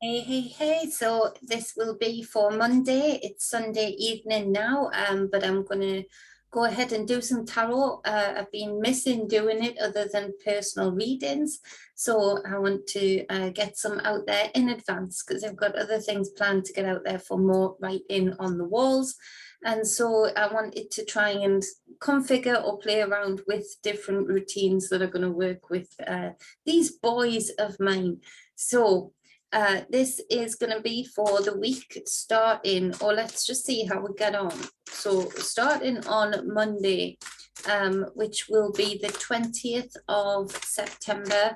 Hey. So this will be for Monday. It's Sunday evening now, but I'm going to go ahead and do some tarot. I've been missing doing it other than personal readings. So I want to get some out there in advance because I've got other things planned to get out there for more writing on the walls. And so I wanted to try and configure or play around with different routines that are going to work with these boys of mine. So this is going to be for the week starting, or let's just see how we get on. So starting on Monday, which will be the 20th of September,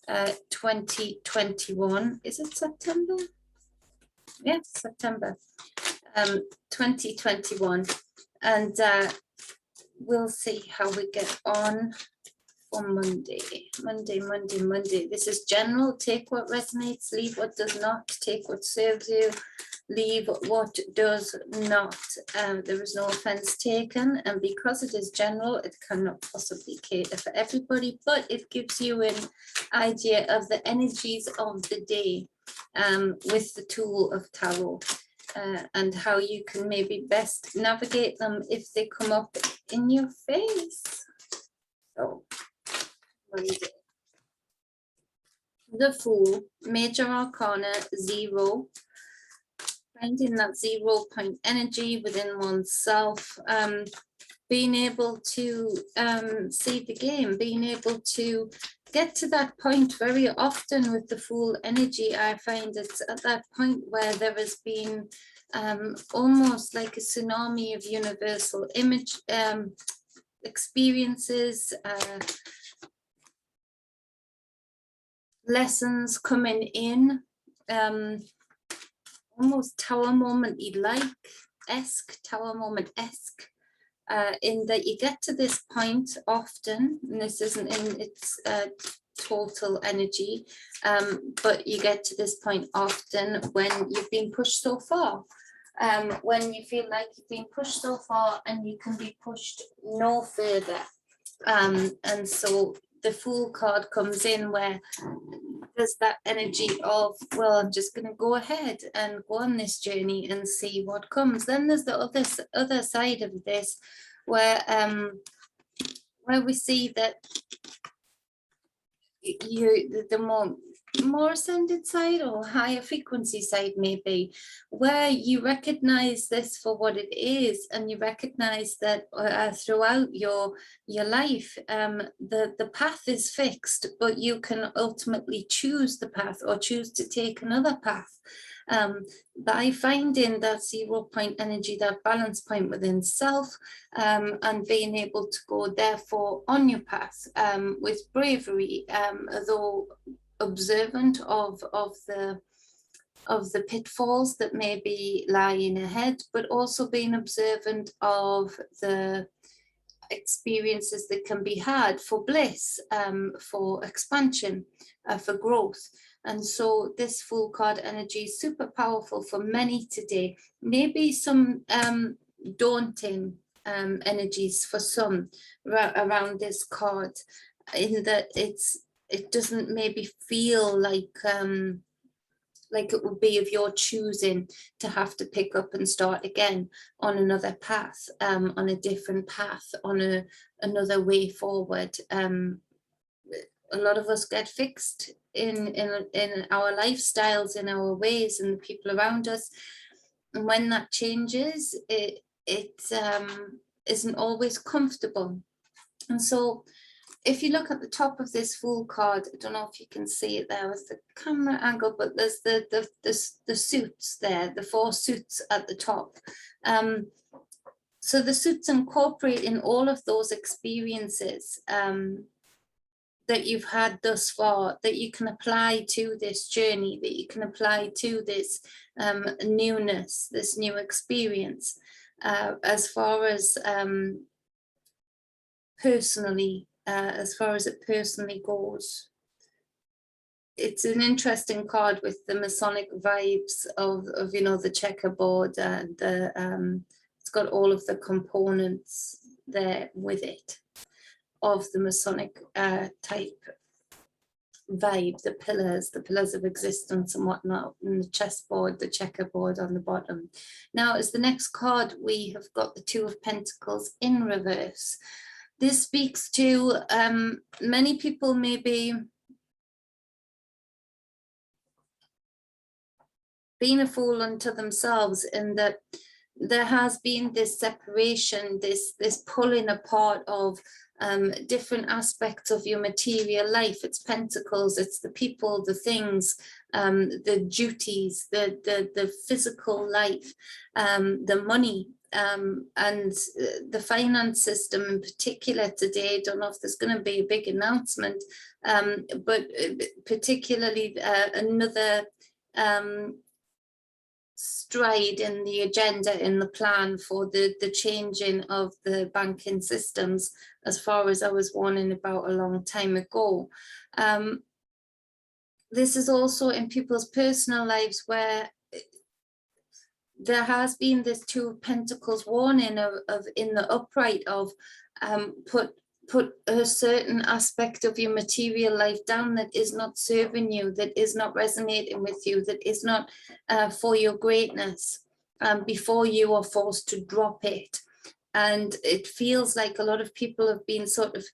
2021. Is it September? Yes, September 2021. And we'll see how we get on. Monday. This is general. Take what resonates, leave what does not. Take what serves you, leave what does not. There is no offense taken, and because it is general, it cannot possibly cater for everybody, but it gives you an idea of the energies of the day with the tool of tarot, and how you can maybe best navigate them if they come up in your face. So the Fool, Major Arcana 0, finding that 0 point energy within oneself, being able to see the game, being able to get to that point. Very often with the Fool energy, I find it's at that point where there has been almost like a tsunami of universal image experiences, lessons coming in, almost Tower Moment-esque, in that you get to this point often, and this isn't in its total energy, but you get to this point often when you've been pushed so far, when you feel like you've been pushed so far and you can be pushed no further, and so the Fool card comes in where there's that energy of, well, I'm just going to go ahead and go on this journey and see what comes. Then there's the other side of this where we see that the more ascended side or higher frequency side maybe, where you recognize this for what it is, and you recognize that throughout your life, the path is fixed, but you can ultimately choose the path or choose to take another path. By finding that 0 point energy, that balance point within self, and being able to go therefore on your path with bravery, though observant of the pitfalls that may be lying ahead, but also being observant of the experiences that can be had for bliss, for expansion, for growth. And so this Fool card energy is super powerful for many today. Maybe some daunting energies for some around this card, in that it doesn't maybe feel like it would be of your choosing to have to pick up and start again on another path, on a different path, on another way forward. A lot of us get fixed in our lifestyles, in our ways, and the people around us. And when that changes, it isn't always comfortable. And so if you look at the top of this Fool card, I don't know if you can see it there with the camera angle, but there's the suits there, the 4 suits at the top. So the suits incorporate in all of those experiences that you've had thus far, that you can apply to this journey, that you can apply to this newness, this new experience, as far as personally, as far as it personally goes. It's an interesting card with the Masonic vibes of the checkerboard, and it's got all of the components there with it of the Masonic type vibe, the pillars of existence and whatnot, and the chessboard, the checkerboard on the bottom. Now, as the next card, we have got the Two of Pentacles in reverse. This speaks to many people maybe being a fool unto themselves, in that there has been this separation, this pulling apart of different aspects of your material life. It's Pentacles, it's the people, the things, the duties, the physical life, the money, and the finance system in particular today. I don't know if there's going to be a big announcement, but particularly another stride in the agenda, in the plan for the changing of the banking systems, as far as I was warning about a long time ago. This is also in people's personal lives, where there has been this Two of Pentacles warning of in the upright of put a certain aspect of your material life down that is not serving you, that is not resonating with you, that is not for your greatness, before you are forced to drop it. And it feels like a lot of people have been sort of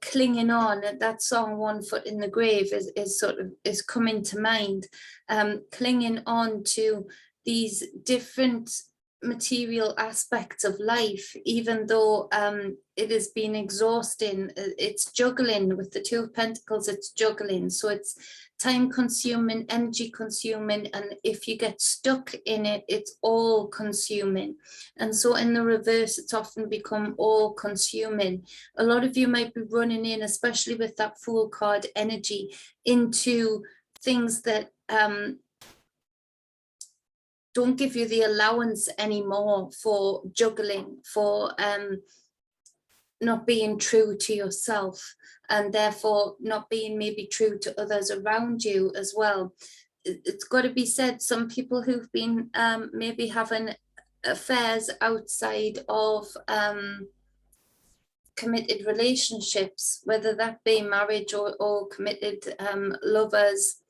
clinging on. That song One Foot in the Grave is coming to mind, clinging on to these different material aspects of life, even though it has been exhausting. It's juggling with the Two of Pentacles, it's juggling. So it's time consuming, energy consuming, and if you get stuck in it, it's all consuming. And so in the reverse, it's often become all consuming. A lot of you might be running in, especially with that Fool card energy, into things that don't give you the allowance anymore for juggling, for not being true to yourself, and therefore not being maybe true to others around you as well. It's got to be said, some people who've been maybe having affairs outside of committed relationships, whether that be marriage or committed lovers,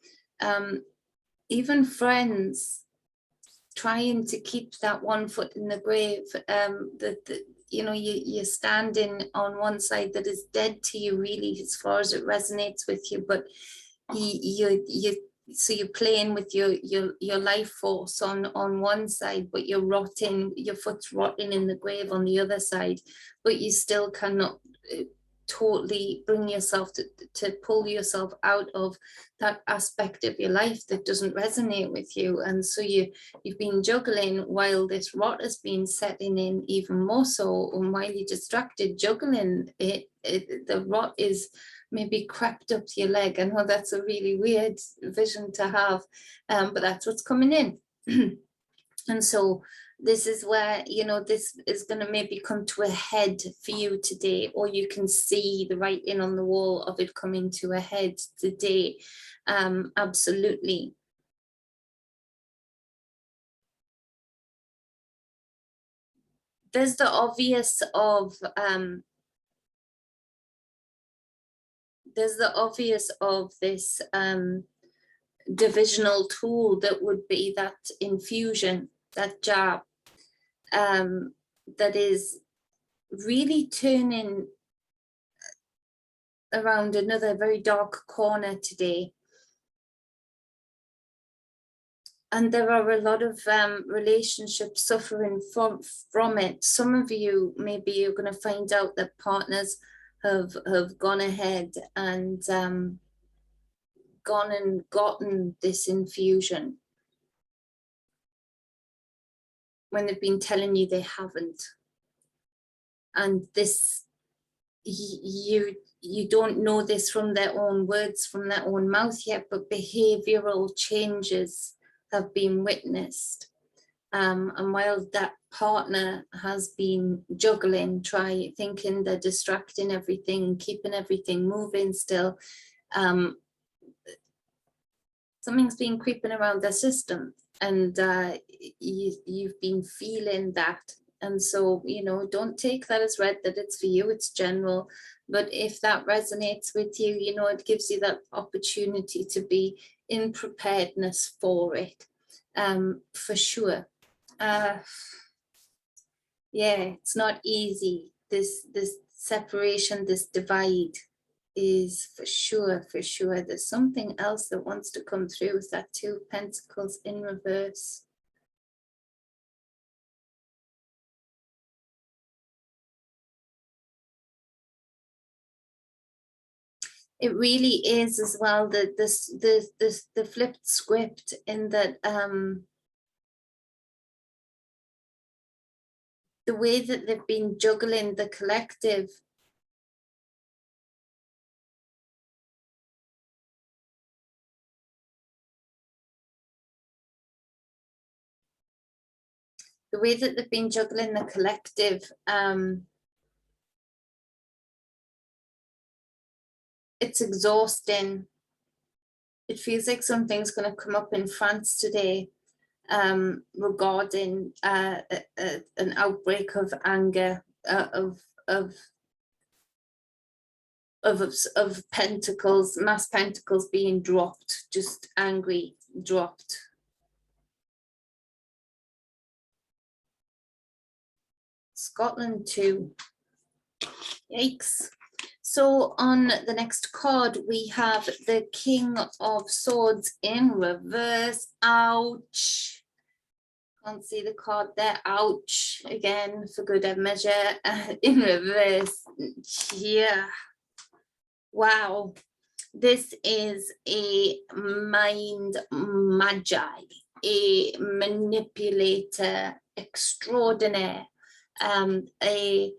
even friends, trying to keep that one foot in the grave, you know, you're standing on one side that is dead to you, really, as far as it resonates with you, but so you're playing with your life force on one side, but you're rotting, your foot's rotting in the grave on the other side, but you still cannot totally bring yourself to pull yourself out of that aspect of your life that doesn't resonate with you. And so you've been juggling while this rot has been setting in even more so, and while you're distracted juggling it, the rot is maybe crept up your leg. I know that's a really weird vision to have, but that's what's coming in. And so this is where, you know, this is going to maybe come to a head for you today, or you can see the writing on the wall of it coming to a head today. Absolutely. There's the obvious of this divisional tool that would be that infusion, that jab, that is really turning around another very dark corner today. And there are a lot of relationships suffering from it. Some of you, maybe you're going to find out that partners have gone ahead and gone and gotten this infusion when they've been telling you they haven't. And this, you don't know this from their own words, from their own mouth yet, but behavioral changes have been witnessed. And while that partner has been juggling, thinking they're distracting everything, keeping everything moving still, something's been creeping around their system, and you've been feeling that And so, you know, don't take that as read that it's for you, it's general. But if that resonates with you, you know, it gives you that opportunity to be in preparedness for it, for sure. Yeah, it's not easy. This separation, this divide is for sure, for sure. There's something else that wants to come through with that 2 of Pentacles in reverse. It really is as well that the flipped script in that the way that they've been juggling the collective. The way that they've been juggling the collective, it's exhausting. It feels like something's going to come up in France today regarding an outbreak of anger, of pentacles, mass pentacles being dropped, just angry, dropped. Scotland too. Yikes. So on the next card, we have the King of Swords in reverse. Ouch. Can't see the card there. Ouch. Again, for good measure. In reverse. Yeah. Wow. This is a mind magi, a manipulator extraordinaire, a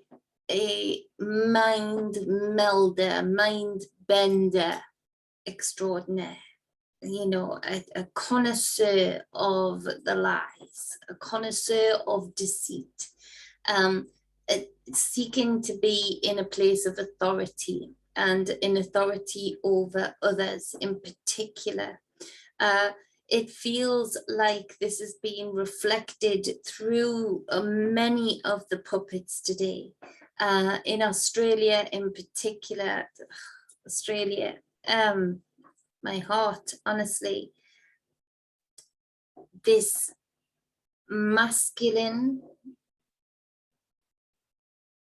mind melder, mind bender extraordinaire, you know, a connoisseur of the lies, a connoisseur of deceit, seeking to be in a place of authority and in authority over others in particular. It feels like this is being reflected through many of the puppets today. In Australia in particular, Australia, my heart, honestly, this masculine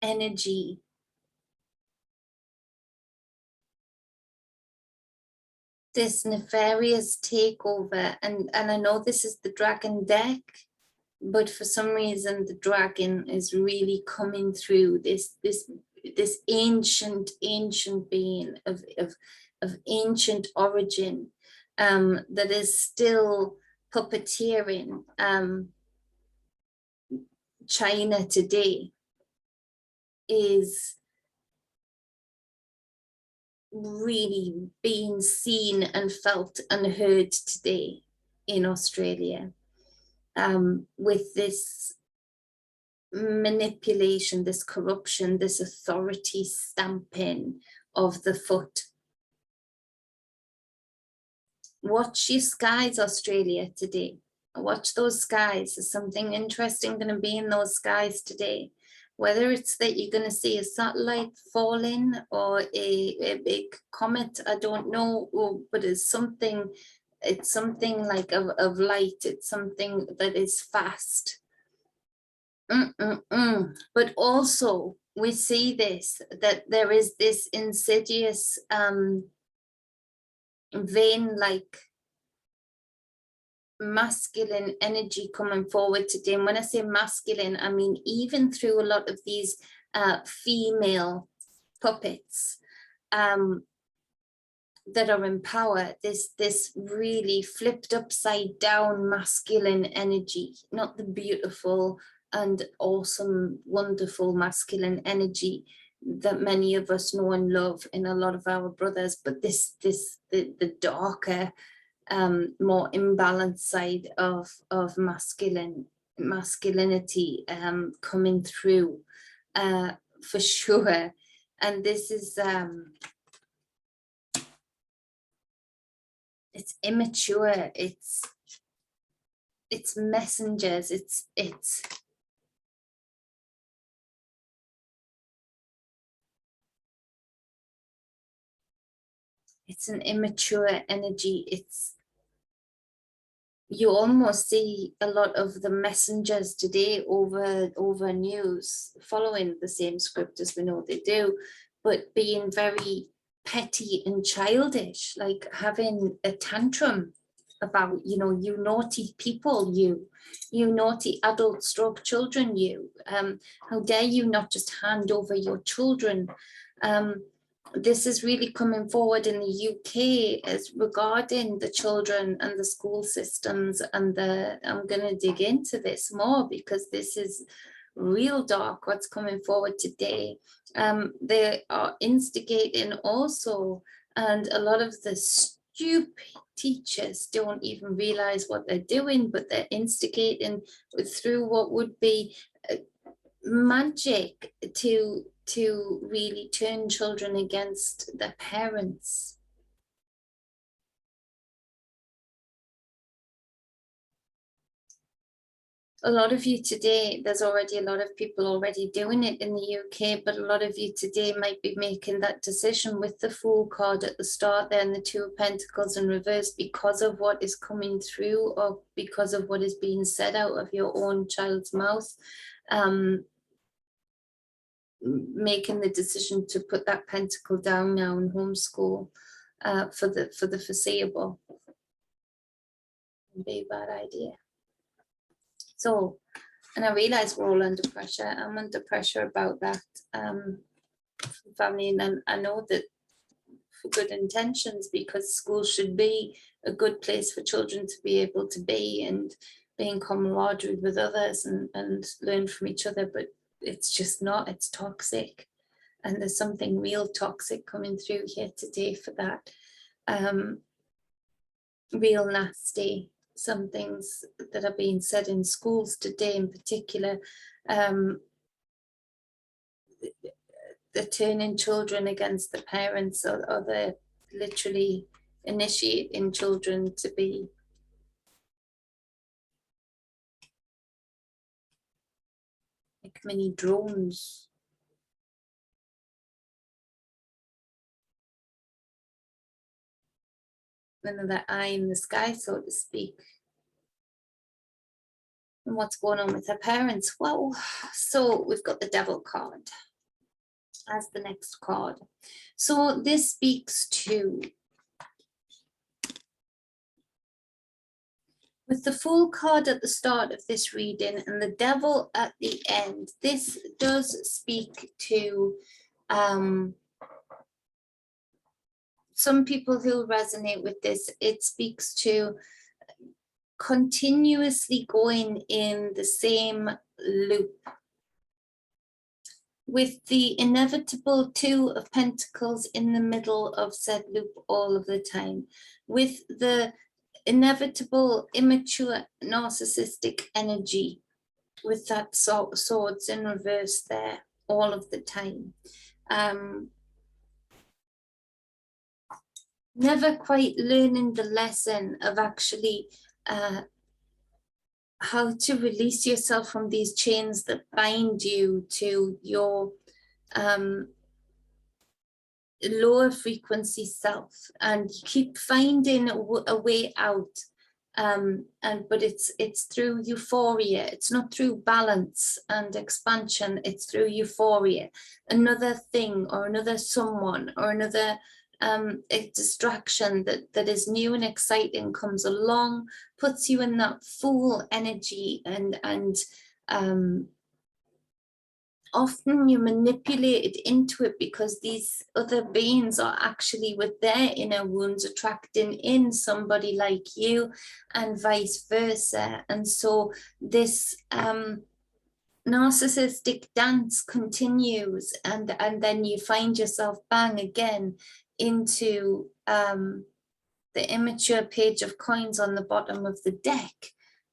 energy, this nefarious takeover, and I know this is the dragon deck, but for some reason the dragon is really coming through, this ancient being of ancient origin, that is still puppeteering China today, is really being seen and felt and heard today in Australia, with this manipulation, this corruption, this authority stamping of the foot. Watch your skies, Australia, today. Watch those skies. There's something interesting going to be in those skies today. Whether it's that you're going to see a satellite falling or a big comet, I don't know, but it's something like of light. It's something that is fast. But also we see this, that there is this insidious vein-like masculine energy coming forward today. And when I say masculine, I mean even through a lot of these female puppets that are in power, this really flipped upside down masculine energy, not the beautiful and awesome, wonderful masculine energy that many of us know and love in a lot of our brothers, but the darker, more imbalanced side of masculinity coming through, for sure. And this is it's immature, it's messengers, it's it's an immature energy. It's, you almost see a lot of the messengers today over news following the same script as we know they do, but being very petty and childish, like having a tantrum about, you know, you naughty people, you naughty adult stroke children, you, how dare you not just hand over your children. This is really coming forward in the UK as regarding the children and the school systems, and I'm going to dig into this more because this is real dark what's coming forward today. They are instigating also, and a lot of the stupid teachers don't even realize what they're doing, but they're instigating through what would be magic to really turn children against their parents. A lot of you today, there's already a lot of people already doing it in the UK, but a lot of you today might be making that decision with the Fool card at the start there and the Two of Pentacles in reverse because of what is coming through, or because of what is being said out of your own child's mouth. Making the decision to put that pentacle down now and homeschool for the foreseeable. Would be a bad idea. So, and I realize we're all under pressure. I'm under pressure about that family, and I know that for good intentions, because school should be a good place for children to be able to be and be in camaraderie with others and learn from each other, but it's just not, it's toxic, and there's something real toxic coming through here today for that. Real nasty, some things that are being said in schools today in particular. They're turning children against the parents, or they're literally initiating children to be like mini drones. Another eye in the sky, so to speak. And what's going on with her parents? Well, so we've got the Devil card as the next card. So this speaks to, with the Fool card at the start of this reading and the Devil at the end, this does speak to some people who resonate with this. It speaks to continuously going in the same loop, with the inevitable Two of Pentacles in the middle of said loop all of the time, with the inevitable immature narcissistic energy, with that swords in reverse there all of the time. Never quite learning the lesson of actually how to release yourself from these chains that bind you to your lower frequency self, and you keep finding a way out, but it's through euphoria. It's not through balance and expansion, it's through euphoria. Another thing or another someone or another a distraction that is new and exciting comes along, puts you in that Fool energy, and often you're manipulated into it because these other beings are actually, with their inner wounds, attracting in somebody like you, and vice versa. And so this narcissistic dance continues, and then you find yourself bang again into the immature Page of Coins on the bottom of the deck,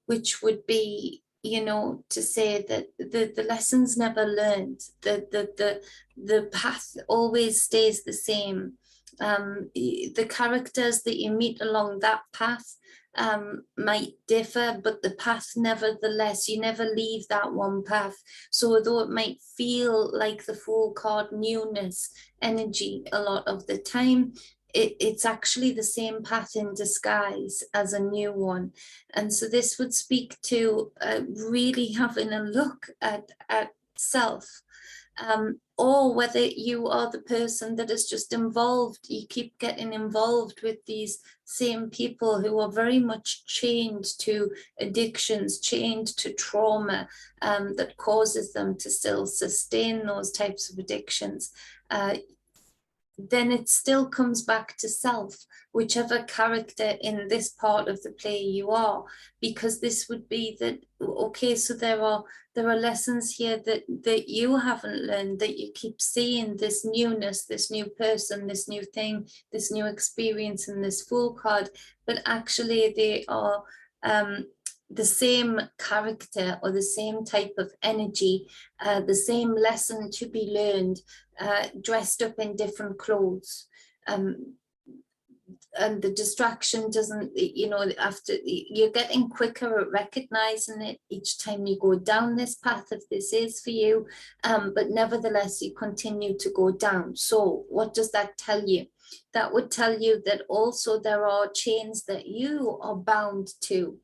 which would be, you know, to say that the lessons never learned, the path always stays the same. The characters that you meet along that path might differ, but the path, nevertheless, you never leave that one path. So although it might feel like the Fool card newness energy a lot of the time, it's actually the same path in disguise as a new one. And so this would speak to really having a look at self. Or whether you are the person that is just involved, you keep getting involved with these same people who are very much chained to addictions, chained to trauma, that causes them to still sustain those types of addictions. Then it still comes back to self, whichever character in this part of the play you are, because this would be that, okay, so there are lessons here that you haven't learned, that you keep seeing this newness, this new person, this new thing, this new experience in this Fool card, but actually they are the same character or the same type of energy, the same lesson to be learned, dressed up in different clothes. And the distraction doesn't, you know, after you're getting quicker at recognizing it each time you go down this path, if this is for you, but nevertheless you continue to go down. So what does that tell you? That would tell you that also there are chains that you are bound to.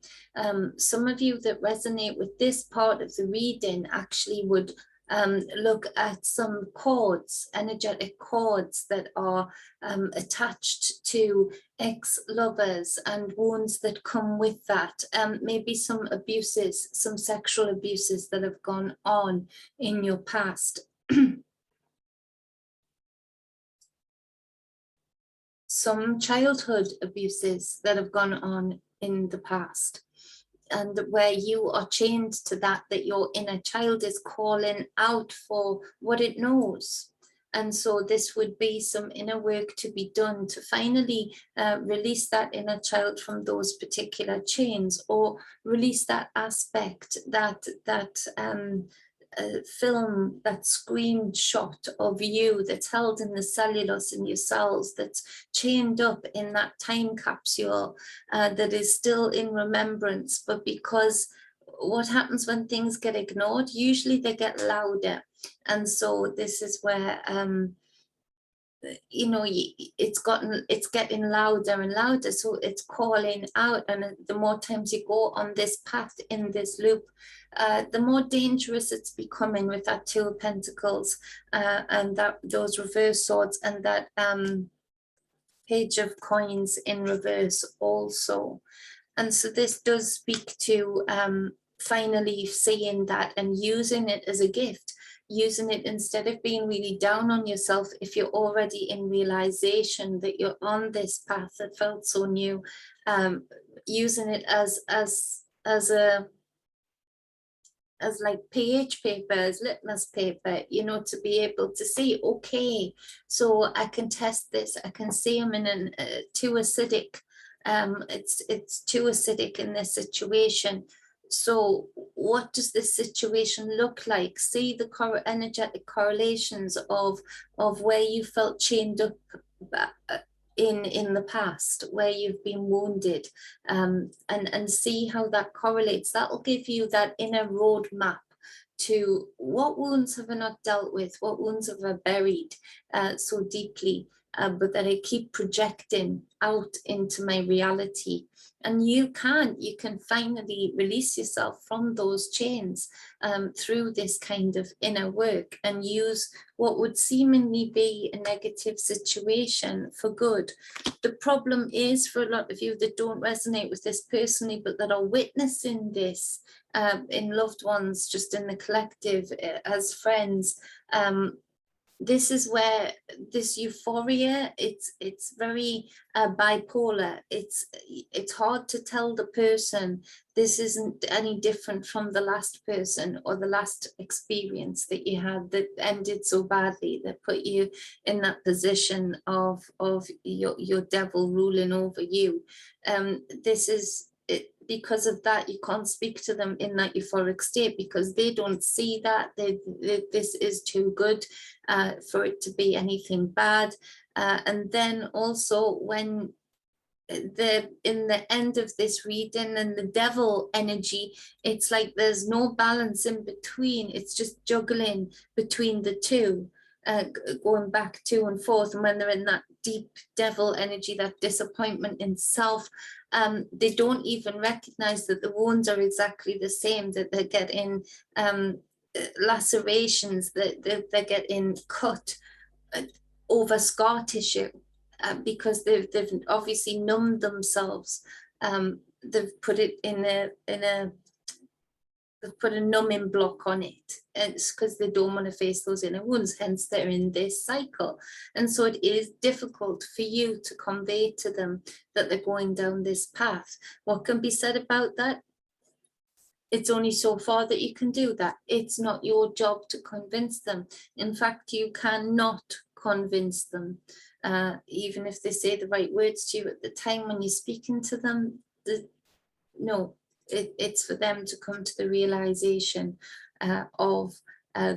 Some of you that resonate with this part of the reading actually would look at some cords, energetic cords that are attached to ex-lovers and wounds that come with that. Maybe some abuses, some sexual abuses that have gone on in your past. Some childhood abuses that have gone on in the past, and where you are chained to that your inner child is calling out for what it knows. And so this would be some inner work to be done to finally release that inner child from those particular chains, or release that aspect, that film, that screenshot of you that's held in the cellulose in your cells, that's chained up in that time capsule, that is still in remembrance. But because what happens when things get ignored, usually they get louder. And so this is where you know, it's getting louder and louder, so it's calling out. And the more times you go on this path in this loop, the more dangerous it's becoming, with that Two of Pentacles and those reverse swords, and that Page of Coins in reverse also. And so this does speak to finally seeing that and using it as a gift, using it instead of being really down on yourself. If you're already in realization that you're on this path that felt so new, using it as like pH paper, as litmus paper, you know, to be able to see, okay, so I can test this. I can see I'm in too acidic. It's too acidic in this situation. So what does this situation look like? See the energetic correlations of where you felt chained up in the past, where you've been wounded, and see how that correlates. That will give you that inner roadmap to what wounds have I not dealt with, what wounds have I buried so deeply, but that I keep projecting out into my reality. And you can finally release yourself from those chains through this kind of inner work, and use what would seemingly be a negative situation for good. The problem is, for a lot of you that don't resonate with this personally, but that are witnessing this in loved ones, just in the collective, as friends, this is where this euphoria, it's very bipolar. It's hard to tell the person this isn't any different from the last person or the last experience that you had that ended so badly, that put you in that position of your devil ruling over you. This is it. Because of that, you can't speak to them in that euphoric state, because they don't see that. This is too good for it to be anything bad. And then also, when in the end of this reading and the devil energy, it's like there's no balance in between. It's just juggling between the two, going back to and forth. And when they're in that deep devil energy, that disappointment in self. They don't even recognize that the wounds are exactly the same, that they're getting lacerations, that they're getting cut over scar tissue, because they've obviously numbed themselves. They've put it in a they've put a numbing block on it. And it's because they don't want to face those inner wounds, hence they're in this cycle. And so it is difficult for you to convey to them that they're going down this path. What can be said about that? It's only so far that you can do that. It's not your job to convince them. In fact, you cannot convince them. Even if they say the right words to you at the time when you're speaking to them, no, it's for them to come to the realization of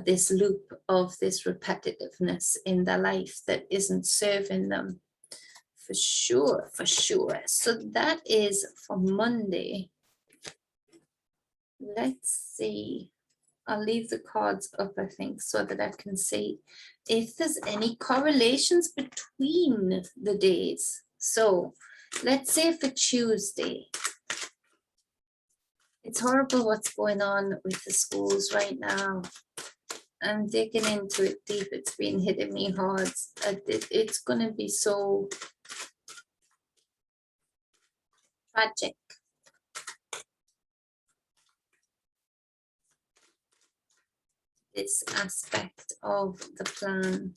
this loop, of this repetitiveness in their life that isn't serving them. For sure, for sure. So that is for Monday. Let's see. I'll leave the cards up, I think, so that I can see if there's any correlations between the days. So let's say for Tuesday. It's horrible what's going on with the schools right now. I'm digging into it deep. It's been hitting me hard. It's going to be so tragic. This aspect of the plan.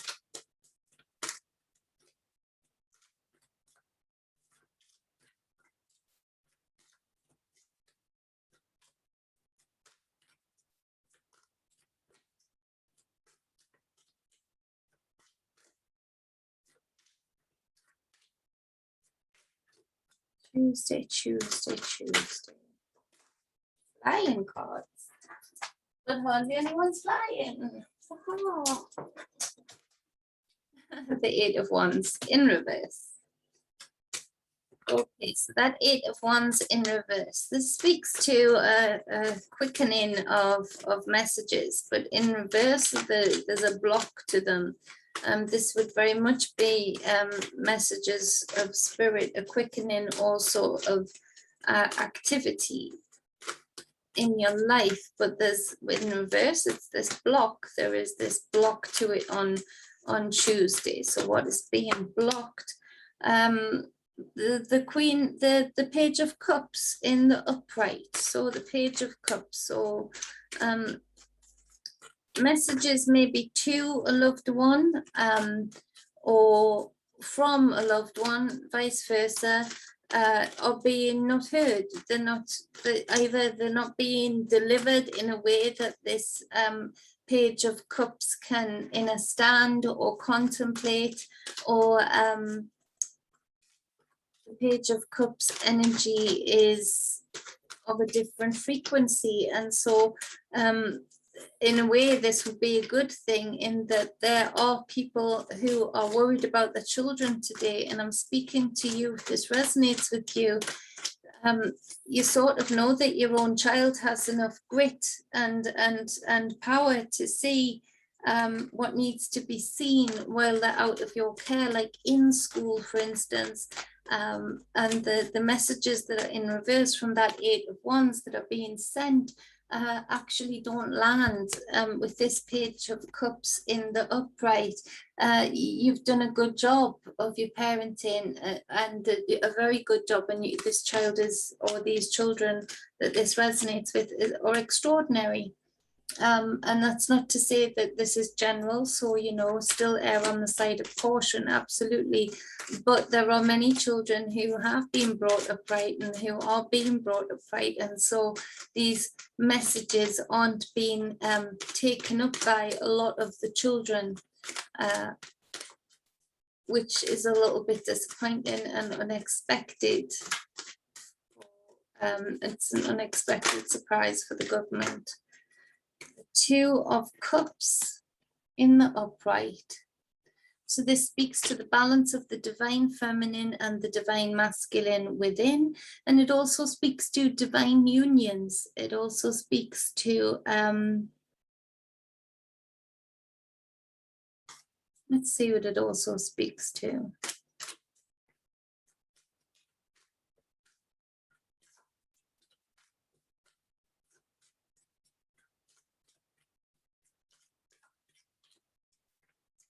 Tuesday. Flying cards. But hardly anyone's flying. Oh. The Eight of Wands in reverse. Okay, so that Eight of Wands in reverse. This speaks to a quickening of messages, but in reverse, there's a block to them. This would very much be messages of spirit, a quickening also of activity in your life, but there's, in reverse, it's this block. There is this block to it on Tuesday. So what is being blocked? The Queen, the Page of Cups in the upright. So the Page of Cups. So messages maybe to a loved one, or from a loved one, vice versa, are being not heard. Either they're not being delivered in a way that this Page of Cups can stand or contemplate, or the Page of Cups energy is of a different frequency, and so in a way this would be a good thing, in that there are people who are worried about their children today, and I'm speaking to you if this resonates with you. You sort of know that your own child has enough grit and power to see what needs to be seen while they're out of your care, like in school, for instance. And the messages that are in reverse from that Eight of Wands that are being sent actually don't land with this Page of Cups in the upright. You've done a good job of your parenting, and a very good job, and this child is, or these children that this resonates with, are extraordinary. And that's not to say that this is general, so still err on the side of caution, absolutely. But there are many children who have been brought up right and who are being brought up right, and so these messages aren't being taken up by a lot of the children, which is a little bit disappointing and unexpected. It's an unexpected surprise for the government. Two of Cups in the upright. So this speaks to the balance of the divine feminine and the divine masculine within, and it also speaks to divine unions. It also speaks to let's see what it also speaks to.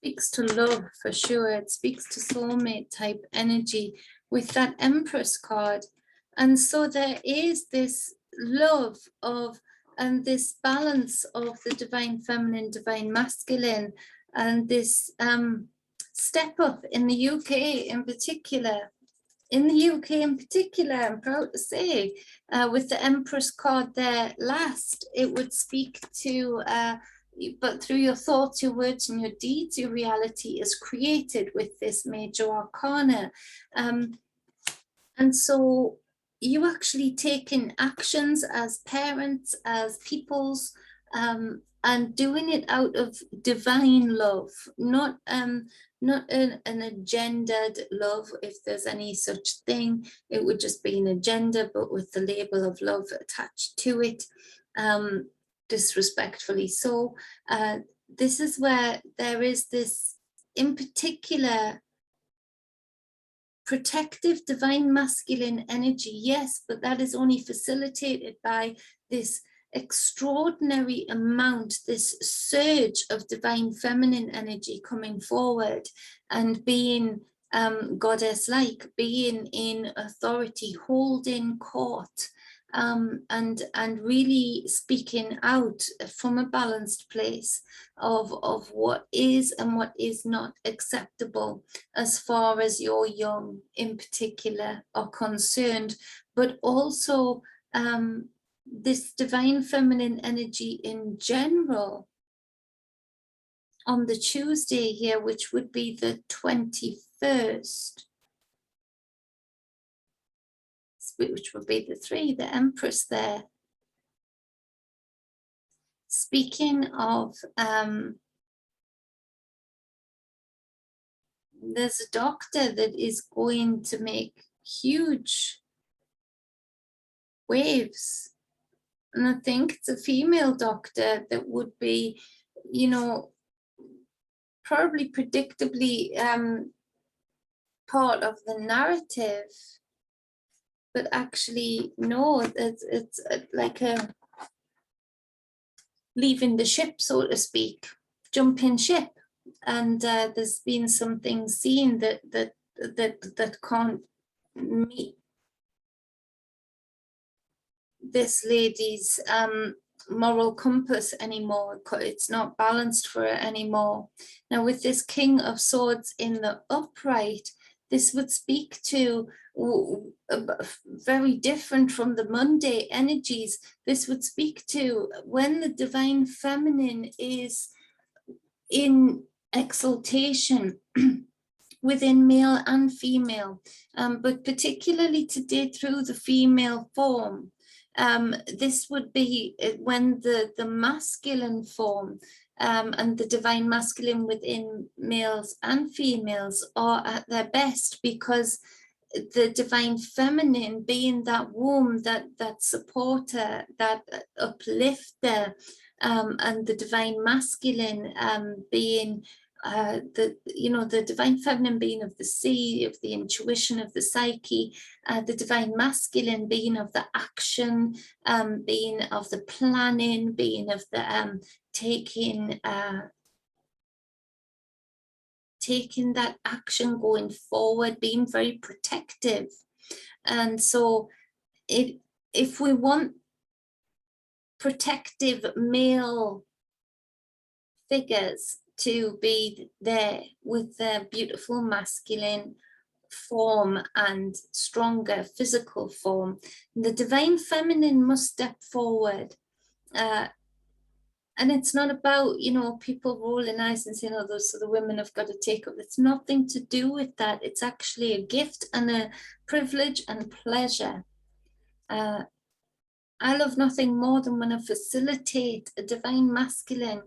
Speaks to love for sure. It speaks to soulmate type energy with that Empress card. And so there is this love of, and this balance of the divine feminine, divine masculine, and this step up in the UK in particular. In the UK in particular, I'm proud to say, with the Empress card there last, it would speak to, but through your thoughts, your words and your deeds, your reality is created with this major arcana. And so you actually taking actions as parents, as peoples, and doing it out of divine love, not an agendaed love. If there's any such thing, it would just be an agenda, but with the label of love attached to it, disrespectfully. So this is where there is this, in particular, protective divine masculine energy, yes, but that is only facilitated by this extraordinary amount, this surge of divine feminine energy coming forward and being goddess-like, being in authority, holding court, and really speaking out from a balanced place of what is and what is not acceptable as far as your young in particular are concerned, but also this divine feminine energy in general on the Tuesday here, which would be the 21st, which would be the 3, the Empress there. Speaking of, there's a doctor that is going to make huge waves. And I think it's a female doctor that would be, you know, probably predictably part of the narrative. But actually, no, it's like a leaving the ship, so to speak, jumping ship. And there's been some things seen that can't meet this lady's moral compass anymore. It's not balanced for her anymore. Now, with this King of Swords in the upright, this would speak to very different from the Monday energies. This would speak to when the divine feminine is in exaltation within male and female, but particularly today through the female form. This would be when the masculine form and the divine masculine within males and females are at their best, because the divine feminine being that womb, that supporter, that uplifter, and the divine masculine being the divine feminine being of the sea, of the intuition, of the psyche, the divine masculine being of the action, being of the planning, being of the taking that action, going forward, being very protective. And so if we want protective male figures to be there with their beautiful masculine form and stronger physical form, the divine feminine must step forward. And it's not about, people rolling eyes and saying, oh, those are the women have got to take up. It's nothing to do with that. It's actually a gift and a privilege and pleasure. I love nothing more than when I facilitate a divine masculine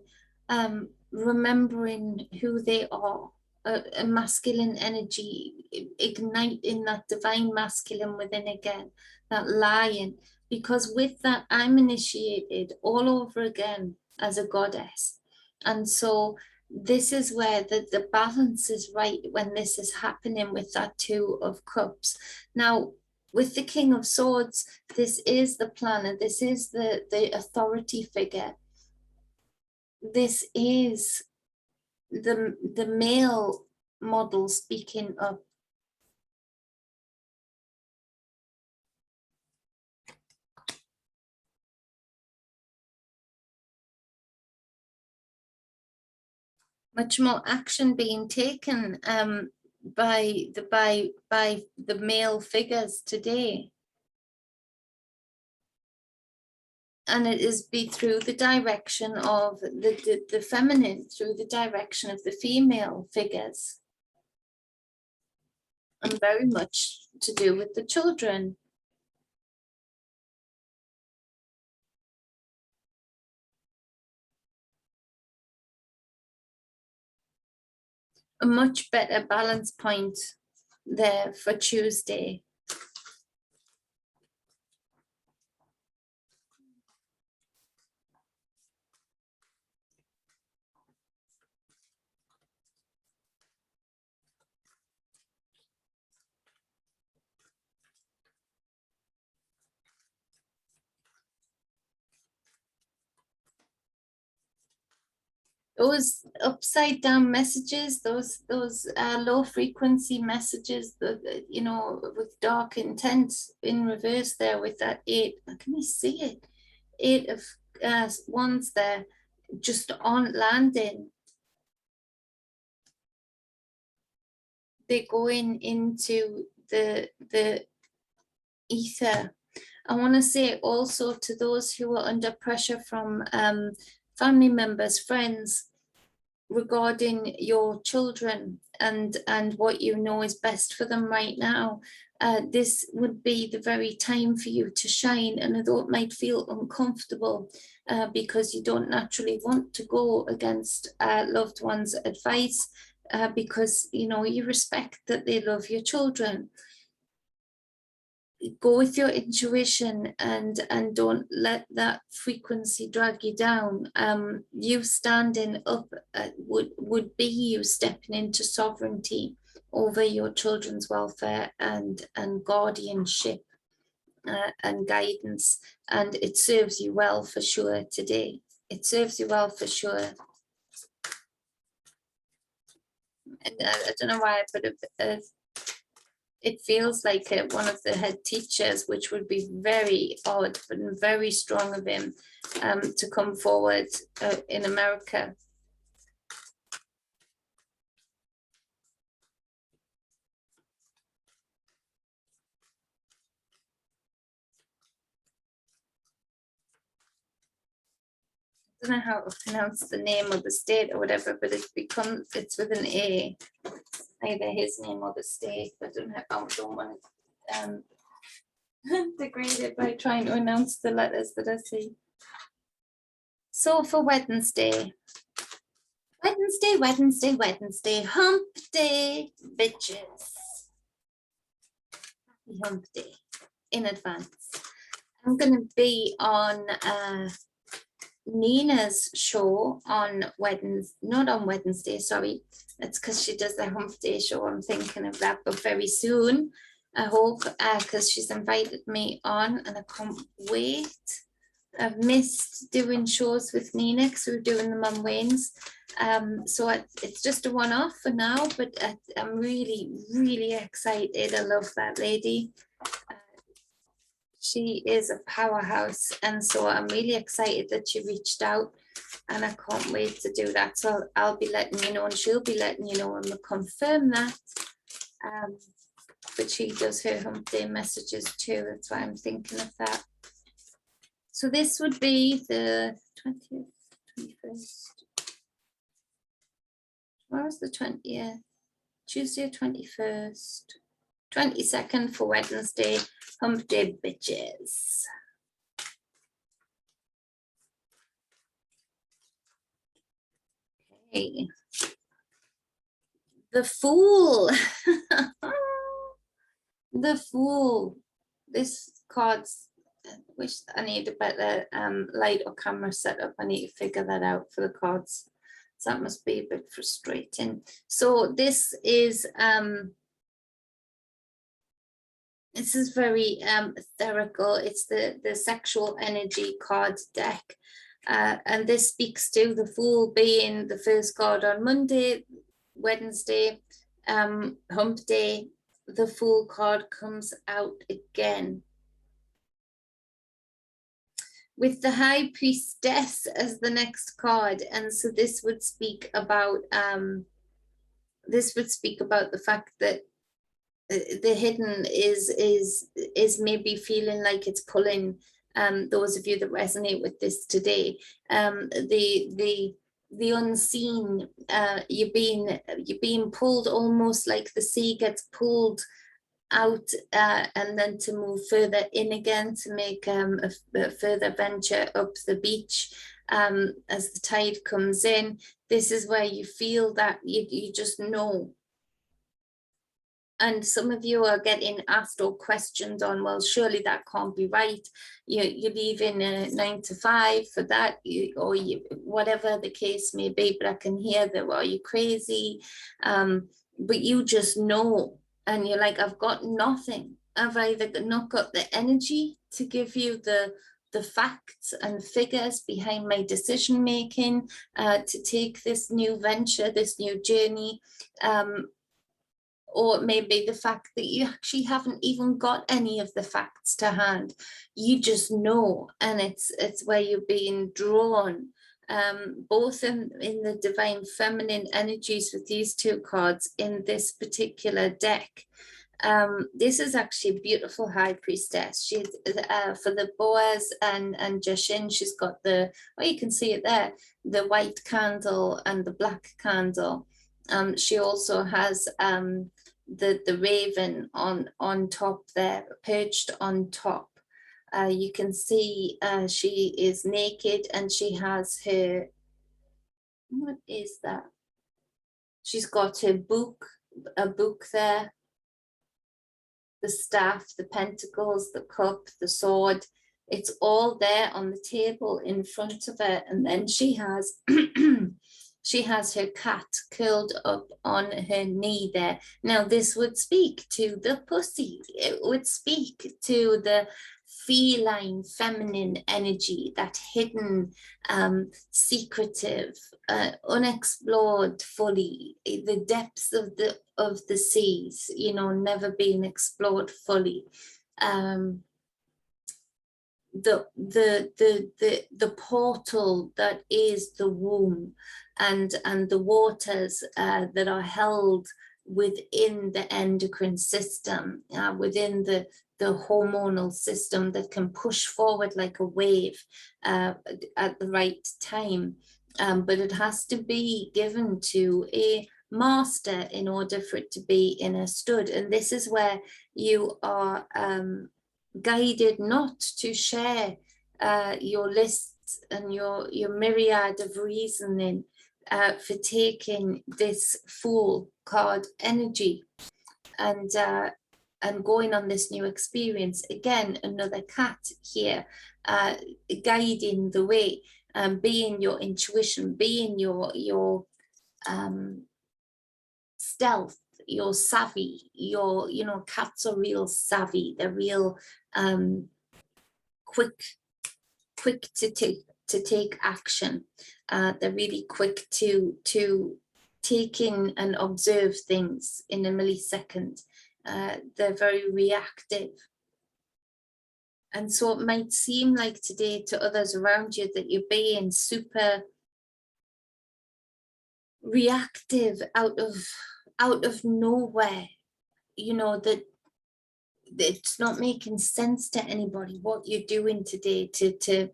remembering who they are, a masculine energy, igniting that divine masculine within again, that lion. Because with that, I'm initiated all over again as a goddess. And so this is where the balance is right when this is happening with that 2 of Cups. Now, with the King of Swords, this is the planner, this is the authority figure. This is the male model speaking up. Much more action being taken by the male figures today. And it is be through the direction of the feminine, through the direction of the female figures. And very much to do with the children. A much better balance point there for Tuesday. Those upside down messages, those low frequency messages, you know, with dark intent in reverse there with that 8. Can you see it? 8 of wands there, just on landing. They're going into the ether. I want to say also to those who are under pressure from family members, friends, regarding your children and what you know is best for them right now, this would be the very time for you to shine. And although it might feel uncomfortable because you don't naturally want to go against loved ones' advice, because you know you respect that they love your children, go with your intuition and don't let that frequency drag you down. You standing up would be you stepping into sovereignty over your children's welfare and guardianship and guidance, and it serves you well for sure today. It serves you well for sure. And I don't know why I put it feels like one of the head teachers, which would be very odd, but very strong of him to come forward in America. I don't know how to pronounce the name of the state or whatever, but it's with an A, either his name or the state. But I don't want to degrade it by trying to announce the letters that I see. So for Wednesday, hump day, bitches. Happy hump day in advance. I'm going to be on Nina's show on Wednesday, not on Wednesday, sorry. That's because she does the hump day show. I'm thinking of that, but very soon, I hope, because she's invited me on and I can't wait. I've missed doing shows with Nina because we're doing them on Wednesdays. So it's just a one-off for now, but I'm really, really excited. I love that lady. She is a powerhouse, and so I'm really excited that she reached out, and I can't wait to do that. So I'll be letting you know, and she'll be letting you know, and we'll confirm that. But she does her hump day messages too. That's why I'm thinking of that. So this would be the 20th, 21st. Tomorrow's the 20th. Tuesday, 21st. 22nd for Wednesday. Hump day, bitches. Okay. The Fool. The Fool. This card's, I wish I need a better light or camera setup. I need to figure that out for the cards. So that must be a bit frustrating. So this is very etherical. It's the sexual energy card deck. And this speaks to the Fool being the first card on Monday, Wednesday, hump day. The Fool card comes out again, with the High Priestess as the next card. And so this would speak about the fact that the hidden is maybe feeling like it's pulling those of you that resonate with this today. The unseen, you're being pulled, almost like the sea gets pulled out, and then to move further in again, to make a further venture up the beach as the tide comes in. This is where you feel that you just know. And some of you are getting asked or questioned on, well, surely that can't be right. You're leaving 9 to 5 for that, whatever the case may be. But I can hear that, well, are you crazy? But you just know, and you're like, I've got nothing. I've either not got the energy to give you the facts and figures behind my decision making to take this new venture, this new journey. Or maybe the fact that you actually haven't even got any of the facts to hand. You just know, and it's where you're being drawn, both in the divine feminine energies with these two cards in this particular deck. This is actually a beautiful High Priestess. She's for the Boaz and Jashin, she's got the, well, you can see it there, the white candle and the black candle. She also has the raven on top there, perched on top. You can see she is naked, and she has her, what is that? She's got her book, a book there, the staff, the pentacles, the cup, the sword. It's all there on the table in front of her. And then she has she has her cat curled up on her knee there. Now this would speak to the pussy. It would speak to the feline feminine energy, that hidden, secretive, unexplored fully, the depths of the seas, you know, never being explored fully. The portal that is the womb, and the waters that are held within the endocrine system, within the hormonal system, that can push forward like a wave at the right time. But it has to be given to a master in order for it to be understood. And this is where you are guided not to share your lists and your myriad of reasoning for taking this Fool card energy and going on this new experience. Again, another cat here, guiding the way, being your intuition, being your stealth, your savvy, your, you know, cats are real savvy. They're real quick to take action. They're really quick to take in and observe things in a millisecond. They're very reactive. And so it might seem like today to others around you that you're being super reactive out of nowhere, you know, that it's not making sense to anybody what you're doing today, to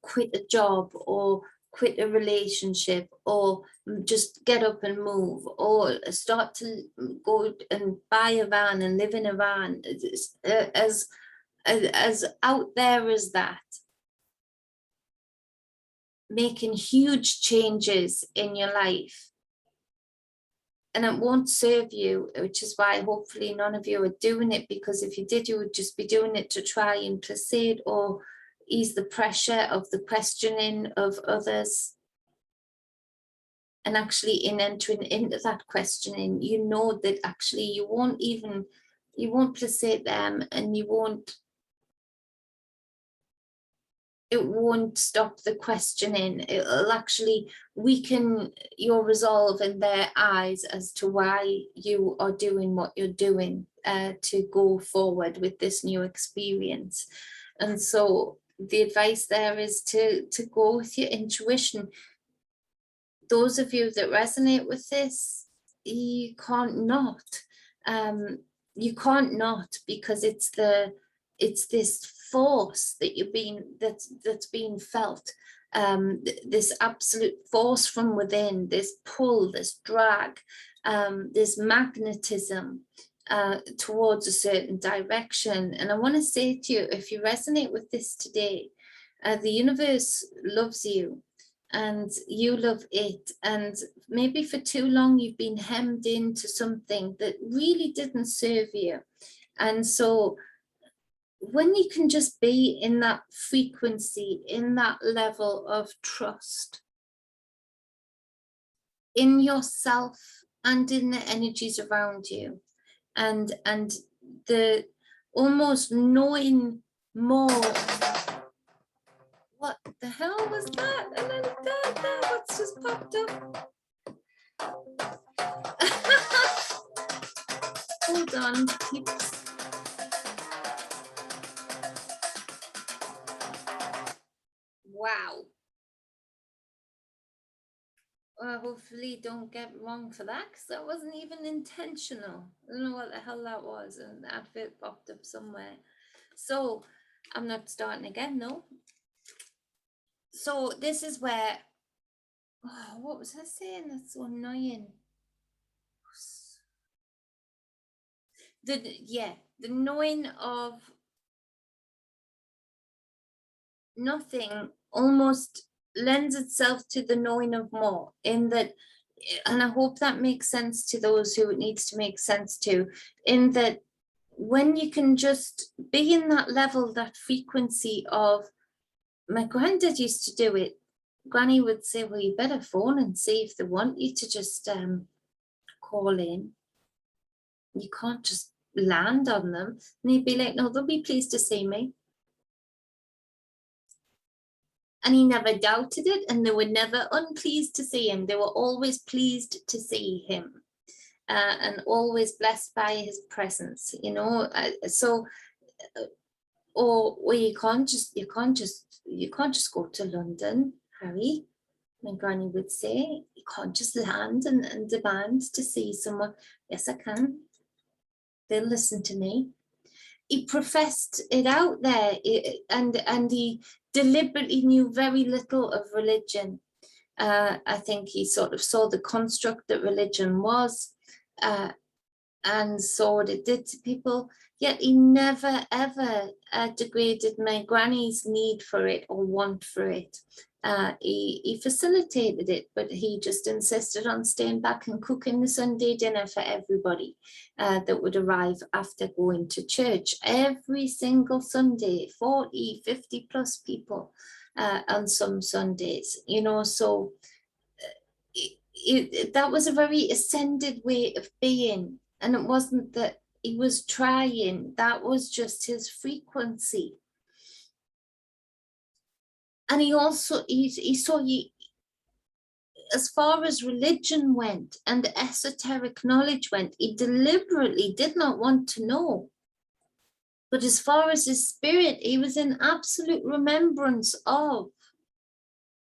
quit a job or quit a relationship or just get up and move or start to go and buy a van and live in a van. As out there as that, making huge changes in your life. And it won't serve you, which is why hopefully none of you are doing it, because if you did, you would just be doing it to try and placate or ease the pressure of the questioning of others. And actually in entering into that questioning, you know that actually you won't placate them, and you won't it won't stop the questioning. It'll actually weaken your resolve in their eyes as to why you are doing what you're doing to go forward with this new experience. And so the advice there is to go with your intuition. Those of you that resonate with this, you can't not. You can't not, because it's this force that that's being felt, this absolute force from within, this pull, this drag, this magnetism towards a certain direction. And I want to say to you, if you resonate with this today, the universe loves you and you love it, and maybe for too long you've been hemmed into something that really didn't serve you. And so when you can just be in that frequency, in that level of trust in yourself and in the energies around you, and the almost knowing more. What the hell was that? And then that what's just popped up? Hold on, peeps. Wow. Hopefully don't get wrong for that, because that wasn't even intentional. I don't know what the hell that was, and the advert popped up somewhere. So I'm not starting again, no. So this is where, oh, what was I saying? That's so annoying. The knowing of nothing almost lends itself to the knowing of more, in that, and I hope that makes sense to those who it needs to make sense to, in that when you can just be in that level, that frequency of, my granddad used to do it. Granny would say, well, you better phone and see if they want you to just call in. You can't just land on them. And he'd be like, no, they'll be pleased to see me. And he never doubted it, and they were never unpleased to see him. They were always pleased to see him, and always blessed by his presence, you know. Or you can't just go to London, Harry. My granny would say, you can't just land and demand to see someone. Yes, I can. They'll listen to me. He professed it out there, and he deliberately knew very little of religion. I think he sort of saw the construct that religion was, and saw what it did to people, yet he never ever degraded my granny's need for it or want for it. He facilitated it, but he just insisted on staying back and cooking the Sunday dinner for everybody that would arrive after going to church every single Sunday, 40, 50 plus people on some Sundays, you know. So that was a very ascended way of being. And it wasn't that he was trying, that was just his frequency. And he also, he saw you, as far as religion went and esoteric knowledge went, he deliberately did not want to know. But as far as his spirit, he was in absolute remembrance of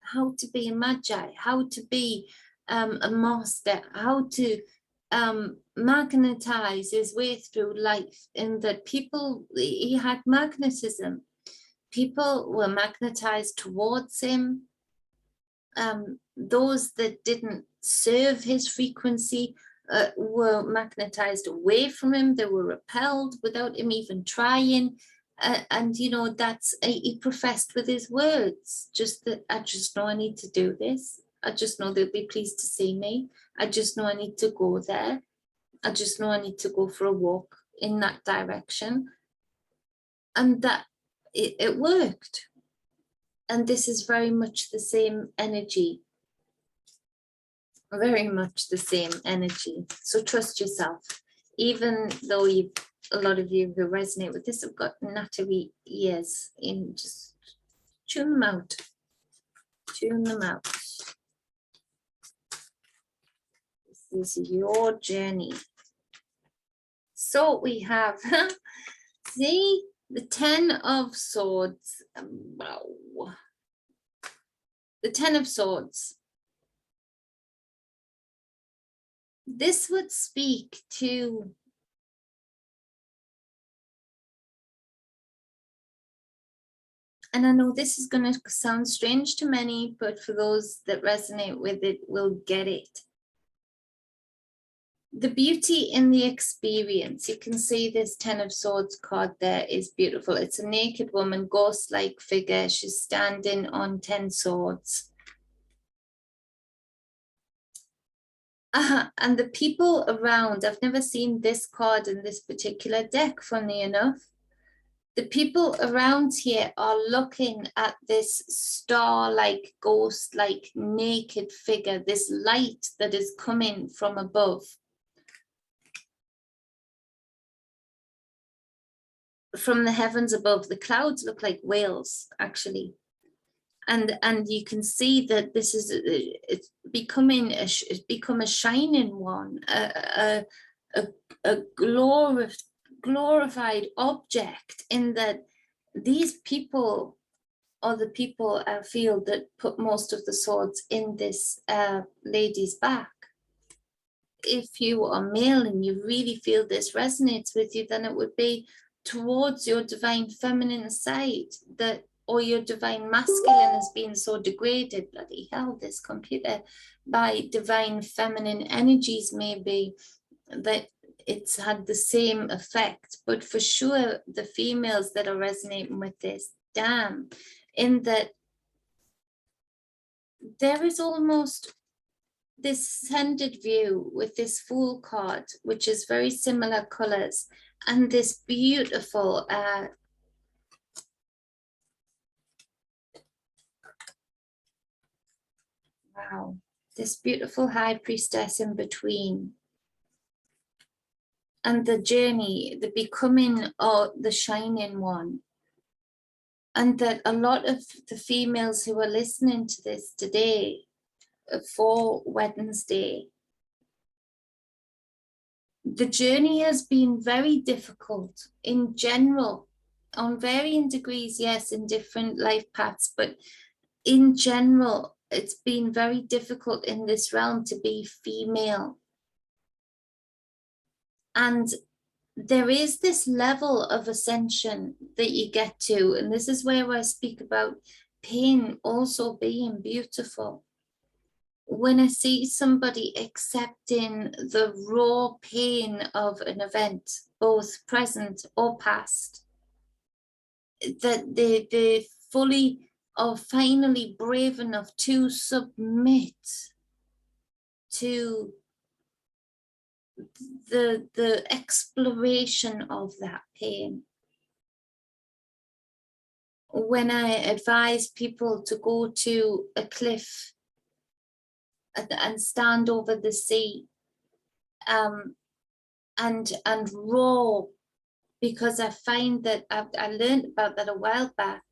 how to be a magi, how to be a master, how to magnetize his way through life, in that people, he had magnetism. People were magnetized towards him. Those that didn't serve his frequency were magnetized away from him. They were repelled without him even trying. And you know, that's, he professed with his words, just that, I just know I need to do this. I just know they'll be pleased to see me. I just know I need to go there. I just know I need to go for a walk in that direction. And that it worked. And this is very much the same energy. Very much the same energy. So trust yourself. Even though a lot of you who resonate with this have got nattery ears, in just Tune them out. Tune them out. This is your journey. So we have, see, the 10 of Swords. Wow. The 10 of Swords. This would speak to and I know this is going to sound strange to many, but for those that resonate with it will get it. The beauty in the experience, you can see this 10 of Swords card there is beautiful. It's a naked woman, ghost-like figure. She's standing on 10 swords. And the people around, I've never seen this card in this particular deck, funny enough. The people around here are looking at this star-like, ghost-like, naked figure, this light that is coming from above. From the heavens above, the clouds look like whales, actually. And you can see that this is, it's become a shining one, a glorified object, in that these people are the people I feel that put most of the swords in this lady's back. If you are male and you really feel this resonates with you, then it would be towards your divine feminine side, that, or your divine masculine has been so degraded, bloody hell, this computer, by divine feminine energies, maybe, that it's had the same effect. But for sure, the females that are resonating with this, damn, in that there is almost this ascended view with this Fool card, which is very similar colors, and this beautiful wow, this beautiful High Priestess in between, and the journey, the becoming, or the shining one. And that a lot of the females who are listening to this today for Wednesday, the journey has been very difficult in general, on varying degrees, yes, in different life paths, but in general, it's been very difficult in this realm to be female. And there is this level of ascension that you get to, and this is where I speak about pain also being beautiful. When I see somebody accepting the raw pain of an event, both present or past, that they fully are finally brave enough to submit to the exploration of that pain. When I advise people to go to a cliff and stand over the sea, and roar, because I find that I learned about that a while back,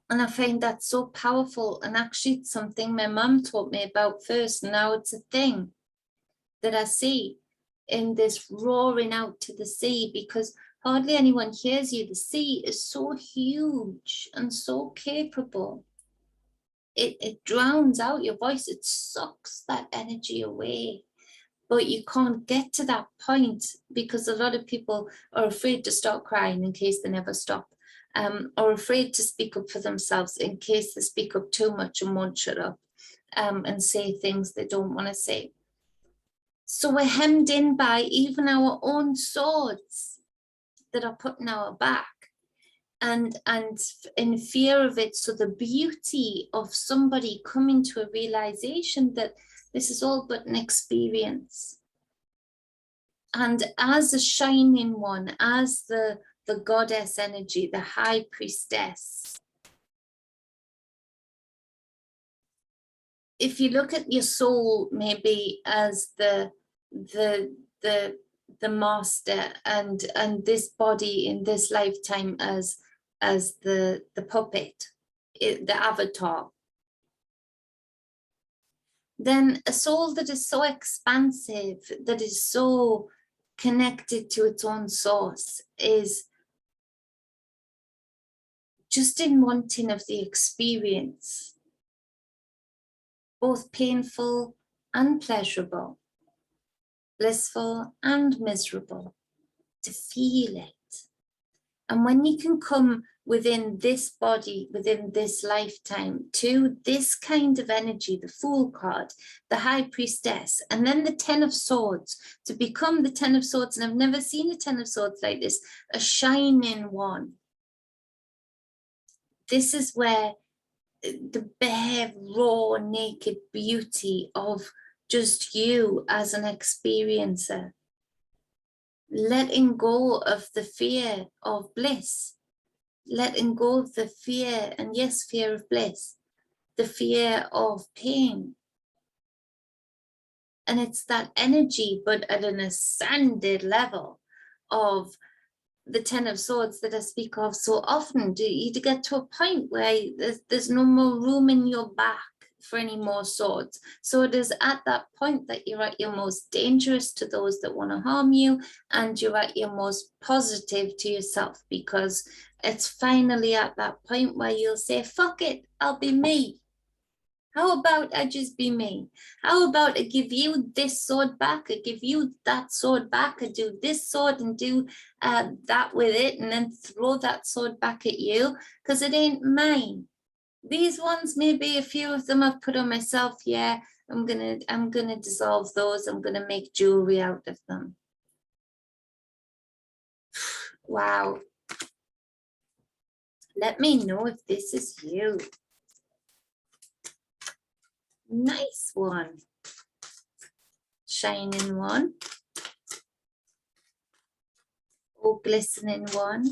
and I find that so powerful. And actually it's something my mum taught me about first, and now it's a thing that I see in this roaring out to the sea, because hardly anyone hears you. The sea is so huge and so capable. It drowns out your voice. It sucks that energy away. But you can't get to that point because a lot of people are afraid to start crying in case they never stop, or afraid to speak up for themselves in case they speak up too much and won't shut up, and say things they don't want to say. So we're hemmed in by even our own swords that are put in our back, and in fear of it. So the beauty of somebody coming to a realization that this is all but an experience. And as a shining one, as the goddess energy, the high priestess, if you look at your soul maybe as the master, and this body in this lifetime as as the puppet, the avatar. Then a soul that is so expansive, that is so connected to its own source, is just in wanting of the experience, both painful and pleasurable, blissful and miserable, to feel it. And when you can come within this body, within this lifetime, to this kind of energy, the Fool card, the High Priestess, and then the Ten of Swords, to become the Ten of Swords, and I've never seen a Ten of Swords like this, a shining one. This is where the bare, raw, naked beauty of just you as an experiencer, letting go of the fear of bliss, letting go of the fear, and yes, fear of bliss, the fear of pain. And it's that energy, but at an ascended level of the Ten of Swords that I speak of so often. Do you get to a point where there's no more room in your back for any more swords? So it is at that point that you're at your most dangerous to those that want to harm you, and you're at your most positive to yourself, because it's finally at that point where you'll say, fuck it, I'll be me. How about I just be me? How about I give you this sword back? I give you that sword back. I do this sword and do that with it, and then throw that sword back at you, because it ain't mine. These ones, maybe a few of them I've put on myself. Yeah, I'm gonna dissolve those. I'm gonna make jewelry out of them. Wow. Let me know if this is you. Nice one. Shining one. Oh, glistening one.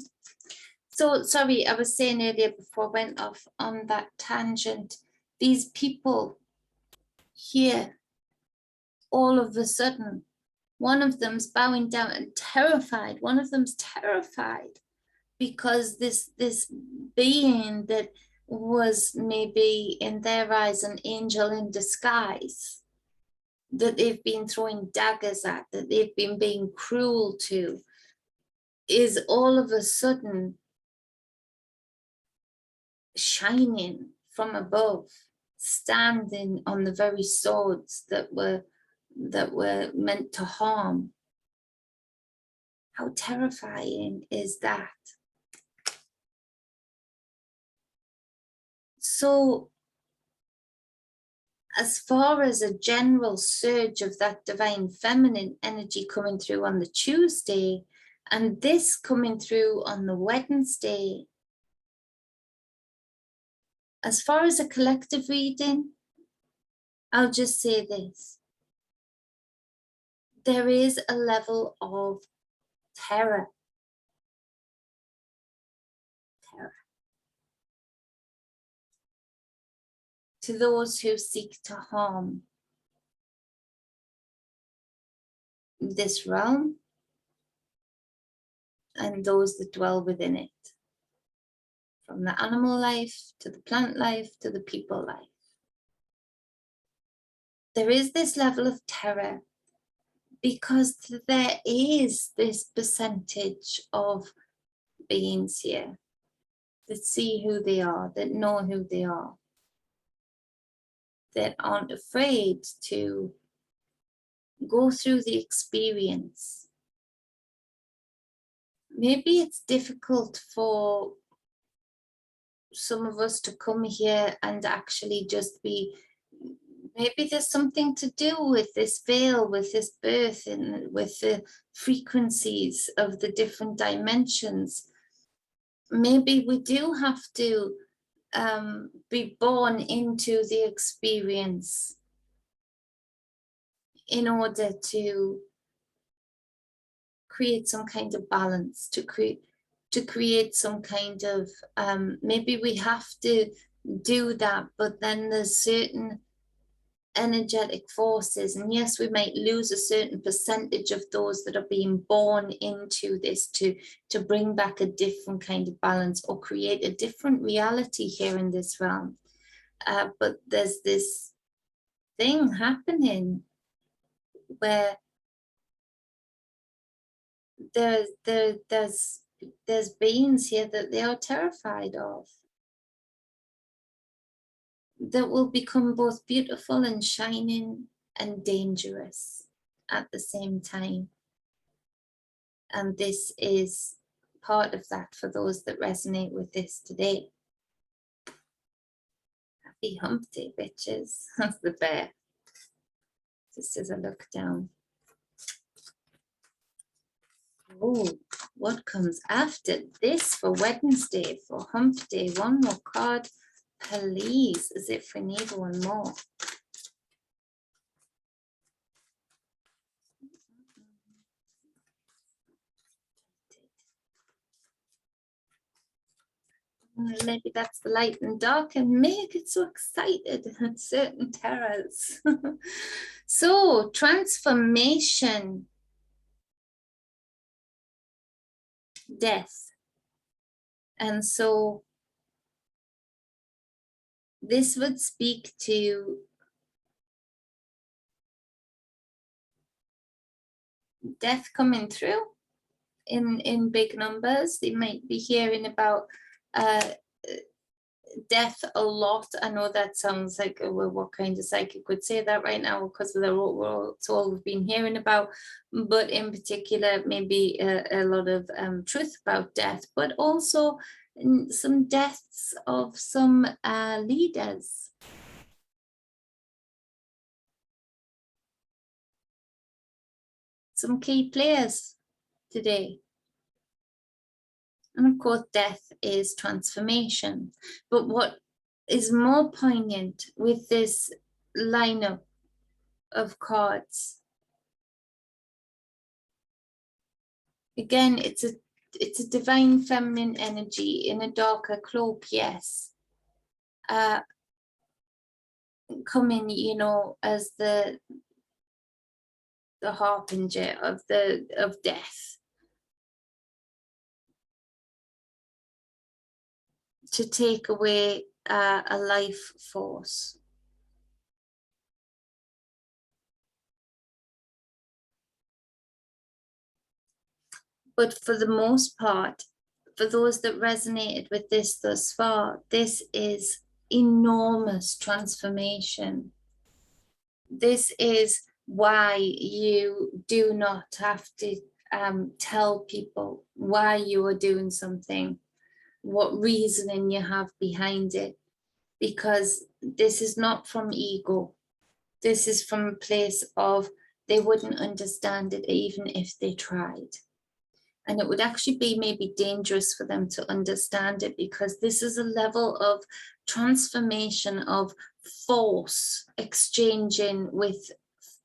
So, sorry, I was saying earlier before I went off on that tangent, these people here, all of a sudden, one of them's bowing down and terrified. One of them's terrified because this being that was maybe in their eyes an angel in disguise, that they've been throwing daggers at, that they've been being cruel to, is all of a sudden shining from above, standing on the very swords that were meant to harm. How terrifying is that? So, as far as a general surge of that divine feminine energy coming through on the Tuesday, and this coming through on the Wednesday, as far as a collective reading, I'll just say this. There is a level of terror. To those who seek to harm this realm and those that dwell within it, from the animal life to the plant life to the people life. There is this level of terror because there is this percentage of beings here that see who they are, that know who they are, that aren't afraid to go through the experience. Maybe it's difficult for some of us to come here and actually just be, maybe there's something to do with this veil, with this birth, and with the frequencies of the different dimensions. Maybe we do have to be born into the experience in order to create some kind of balance, to create some kind of, maybe we have to do that, but then there's certain energetic forces. And yes, we might lose a certain percentage of those that are being born into this to bring back a different kind of balance or create a different reality here in this realm. But there's this thing happening where there's beings here that they are terrified of, that will become both beautiful and shining and dangerous at the same time. And this is part of that for those that resonate with this today. Happy hump day, bitches. That's the bear. Just as I look down. Oh, what comes after this for Wednesday, for hump day? One more card, please, as if we need one more. Maybe that's the light and dark and make it so excited at certain terrors. So, transformation, death. And so this would speak to death coming through in big numbers. They might be hearing about death a lot. I know that sounds like, well, what kind of psychic would say that right now, because it's all we've been hearing about, but in particular maybe a lot of truth about death, but also some deaths of some leaders. Some key players today. And of course, death is transformation. But what is more poignant with this lineup of cards, again, it's a divine feminine energy in a darker cloak, yes. Coming, you know, as the harbinger of death. To take away a life force. But for the most part, for those that resonated with this thus far, this is enormous transformation. This is why you do not have to tell people why you are doing something, what reasoning you have behind it, because this is not from ego. This is from a place of they wouldn't understand it even if they tried. And it would actually be maybe dangerous for them to understand it, because this is a level of transformation of force exchanging with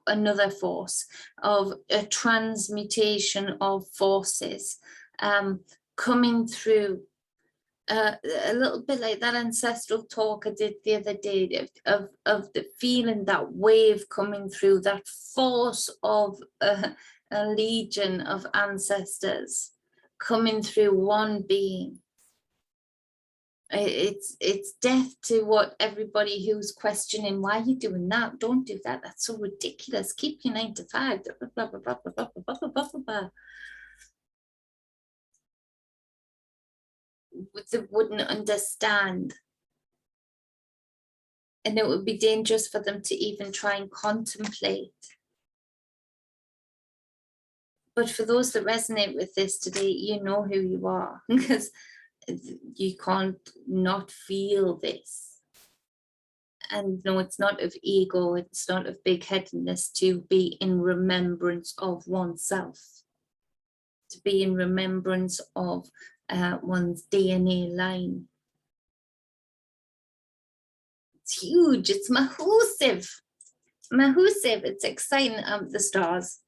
another force, of a transmutation of forces coming through. A little bit like that ancestral talk I did the other day of the feeling that wave coming through, that force of a legion of ancestors coming through one being. It's death to what everybody who's questioning, why are you doing that? Don't do that. That's so ridiculous. Keep your 9 to 5. Blah, blah, blah, blah, blah, blah, blah, blah, blah, blah. They wouldn't understand, and it would be dangerous for them to even try and contemplate. But for those that resonate with this today, you know who you are, because you can't not feel this. And no, it's not of ego, it's not of big-headedness to be in remembrance of oneself, to be in remembrance of one's DNA line. It's huge, it's massive. Massive, it's exciting. The stars.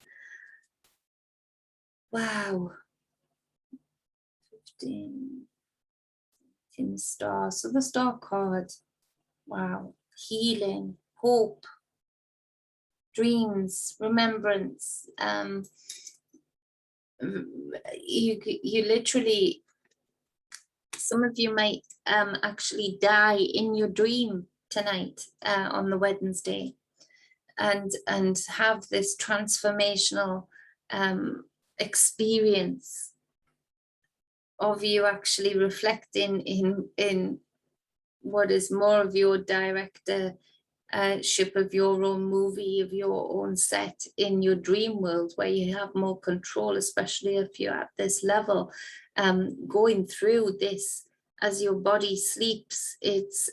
Wow. 15 stars. So the star card. Wow. Healing, hope, dreams, remembrance. You literally, some of you might actually die in your dream tonight on the Wednesday, and have this transformational experience of you actually reflecting in what is more of your directorship of your own movie, of your own set in your dream world, where you have more control, especially if you're at this level, going through this as your body sleeps. It's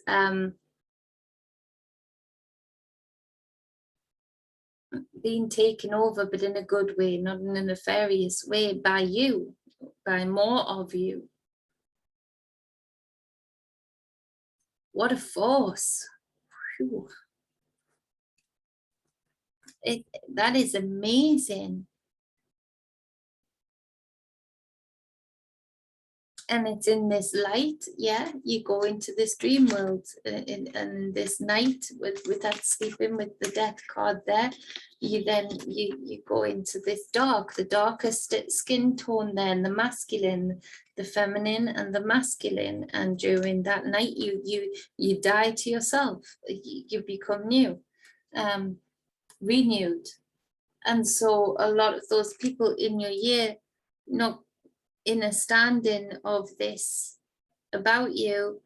being taken over, but in a good way, not in a nefarious way, by you, by more of you. What a force. Whew. That is amazing. And it's in this light, yeah, you go into this dream world, and this night with that sleeping with the death card there, you then you go into this dark, the darkest skin tone there, and the masculine, the feminine and the masculine, and during that night you die to yourself, you become new, renewed. And so a lot of those people in your year, not in a standing of this about you,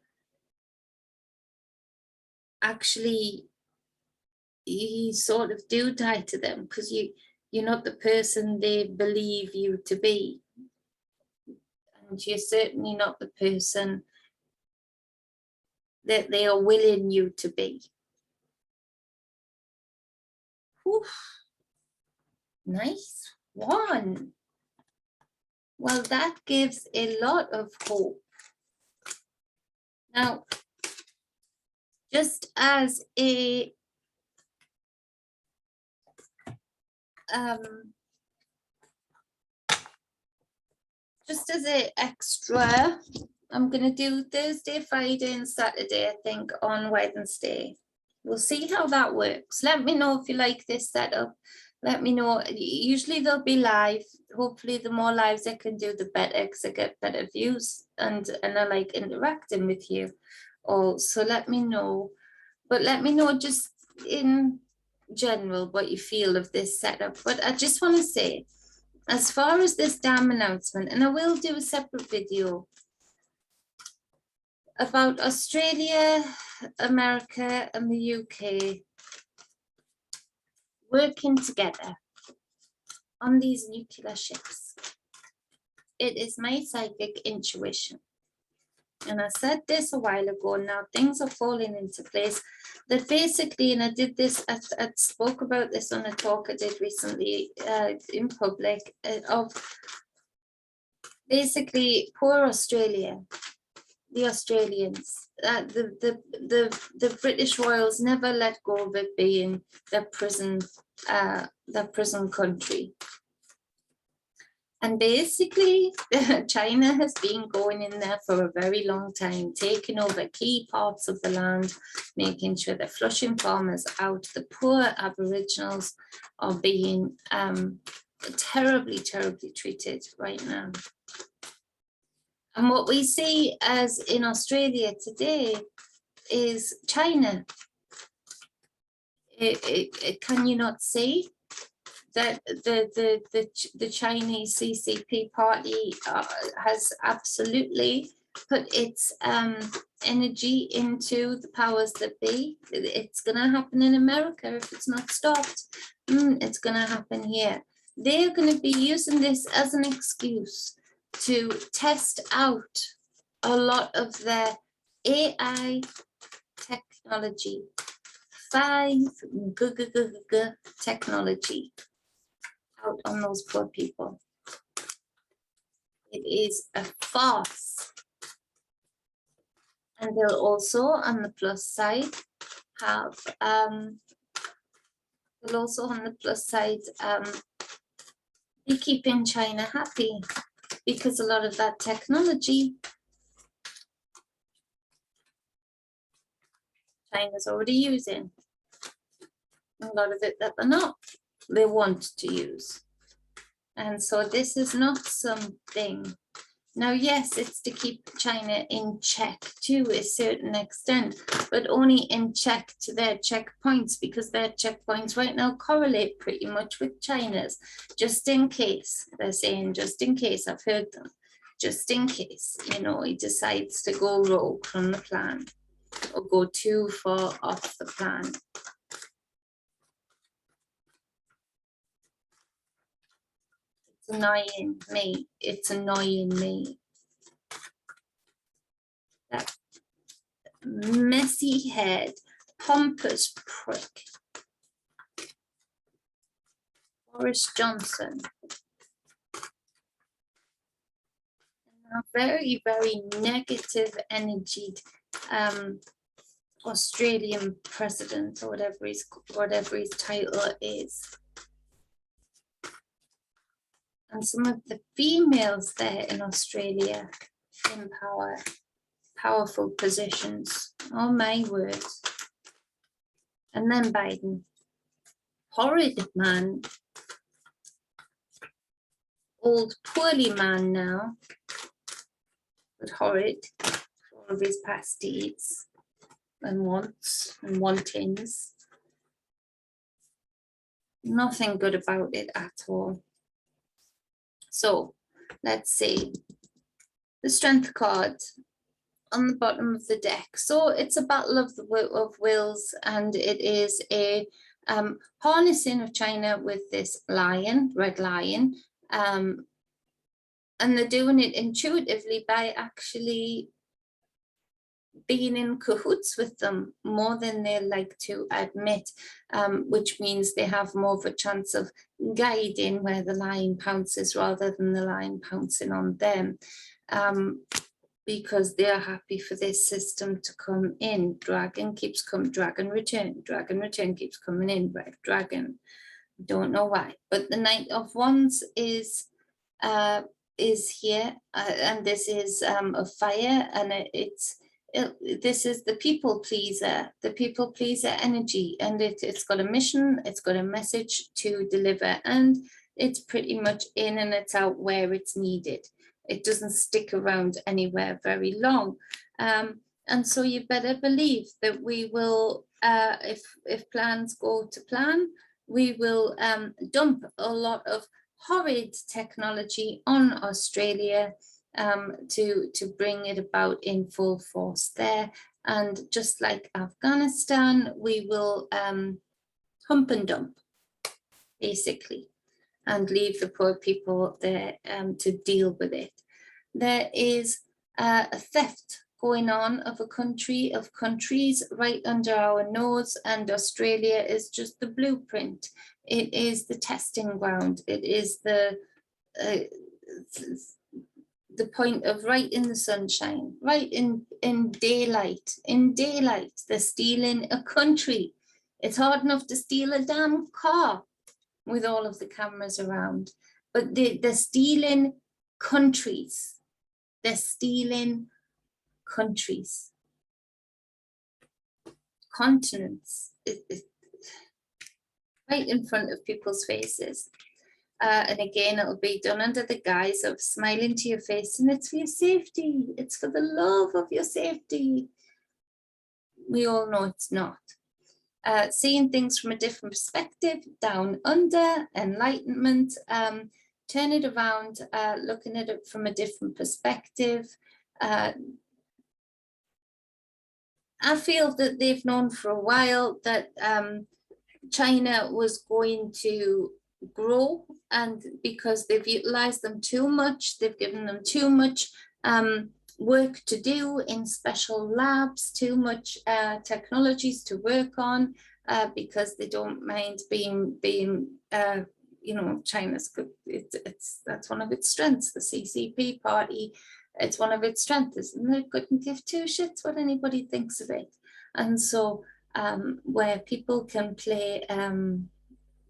actually you sort of do die to them, because you're not the person they believe you to be, and you're certainly not the person that they are willing you to be. Whew. Nice one. Well, that gives a lot of hope. Now, just as a extra, I'm going to do Thursday, Friday and Saturday, I think, on Wednesday. We'll see how that works. Let me know if you like this setup. Let me know. Usually they'll be live. Hopefully the more lives I can do, the better, because I get better views, and I like interacting with you all. So let me know. But let me know just in general what you feel of this setup. But I just want to say, as far as this damn announcement, and I will do a separate video about Australia, America and the UK working together on these nuclear ships. It is my psychic intuition. And I said this a while ago, now things are falling into place, that basically, and I did this, I spoke about this on a talk I did recently in public, of basically poor Australia, the Australians, the British Royals never let go of it being their prison country. And basically, China has been going in there for a very long time, taking over key parts of the land, making sure they're flushing farmers out. The poor Aboriginals are being terribly, terribly treated right now. And what we see as in Australia today is China. Can you not see that the Chinese CCP party has absolutely put its energy into the powers that be? It's going to happen in America if it's not stopped. It's going to happen here. They're going to be using this as an excuse to test out a lot of their AI technology, 5G technology out on those poor people. It is a farce. And they'll also, on the plus side, have be keeping China happy, because a lot of that technology China's already using. a lot of it that they want to use. And so this is not something, now yes, it's to keep China in check to a certain extent, but only in check to their checkpoints, because their checkpoints right now correlate pretty much with China's. Just in case, they're saying, just in case, I've heard them, just in case, you know, he decides to go rogue from the plan or go too far off the plan. It's annoying me. It's annoying me. That messy head, pompous prick, Boris Johnson. A very, very negative energy Australian president, or whatever his title is. And some of the females there in Australia in power, powerful positions. Oh my word. And then Biden, horrid man, old poorly man now, but horrid for all of his past deeds and wants and wantings. Nothing good about it at all. So let's see the strength card on the bottom of the deck. So it's a battle of wills, and it is a harnessing of China with this lion, red lion, and they're doing it intuitively by actually being in cahoots with them more than they like to admit, which means they have more of a chance of guiding where the lion pounces rather than the lion pouncing on them, because they're happy for this system to come in. Dragon keeps coming, dragon return keeps coming in, red dragon. Don't know why, but the Knight of Wands is here, and this is a fire, and this is the people pleaser energy, and it's got a mission, it's got a message to deliver, and it's pretty much in and it's out where it's needed. It doesn't stick around anywhere very long, and so you better believe that we will, if plans go to plan, we will dump a lot of horrid technology on Australia to bring it about in full force there. And just like Afghanistan, we will hump and dump, basically, and leave the poor people there to deal with it. There is a theft going on of a country, of countries, right under our nose, and Australia is just the blueprint. It is the testing ground. It is the point of right in the sunshine, right in daylight. In daylight, they're stealing a country. It's hard enough to steal a damn car with all of the cameras around, but they're stealing countries. They're stealing countries, continents, right in front of people's faces. And again, it'll be done under the guise of smiling to your face, and it's for your safety. It's for the love of your safety. We all know it's not. Seeing things from a different perspective, down under, enlightenment, turn it around, looking at it from a different perspective. I feel that they've known for a while that China was going to grow, and because they've utilized them too much, they've given them too much work to do in special labs, too much technologies to work on, because they don't mind being you know, China's good. That's one of its strengths. The CCP party, it's one of its strengths, and they couldn't give two shits what anybody thinks of it. And so where people can play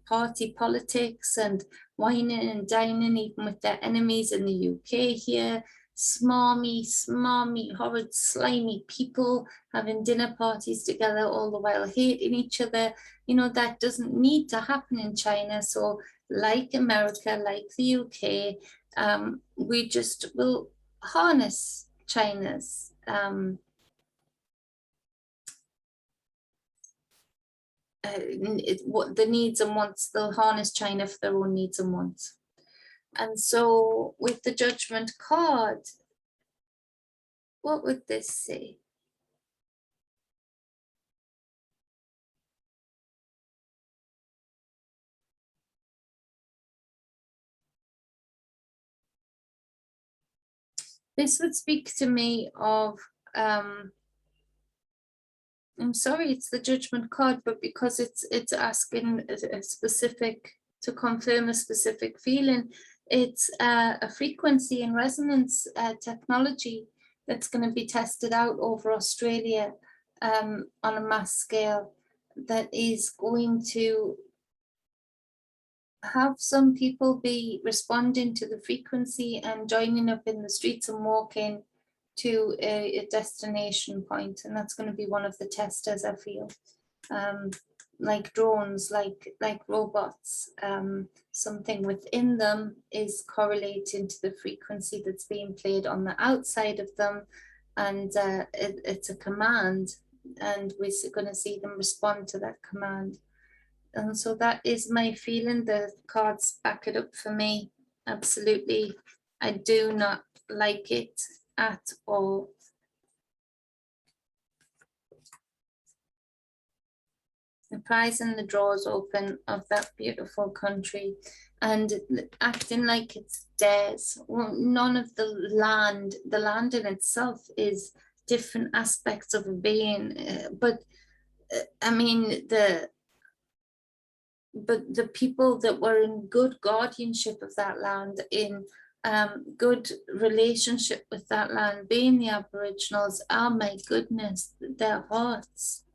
party politics and whining and dining even with their enemies in the UK here, smarmy, horrid, slimy people having dinner parties together all the while hating each other. You know, that doesn't need to happen in China. So like America, like the UK, we just will harness China's what the needs and wants. They'll harness China for their own needs and wants. And so with the Judgment card, what would this say? This would speak to me of, I'm sorry, it's the Judgment card, but because it's asking a specific, to confirm a specific feeling, it's a frequency and resonance technology that's going to be tested out over Australia on a mass scale, that is going to have some people be responding to the frequency and joining up in the streets and walking to a destination point. And that's going to be one of the testers, I feel. Like drones, like robots, something within them is correlating to the frequency that's being played on the outside of them, and it's a command, and we're going to see them respond to that command. And so that is my feeling. The cards back it up for me. Absolutely. I do not like it at all. The prize and the drawers open of that beautiful country, and acting like it's theirs. Well, none of the land in itself is different aspects of a being, but I mean the people that were in good guardianship of that land, in good relationship with that land, being the Aboriginals, oh my goodness, their hearts.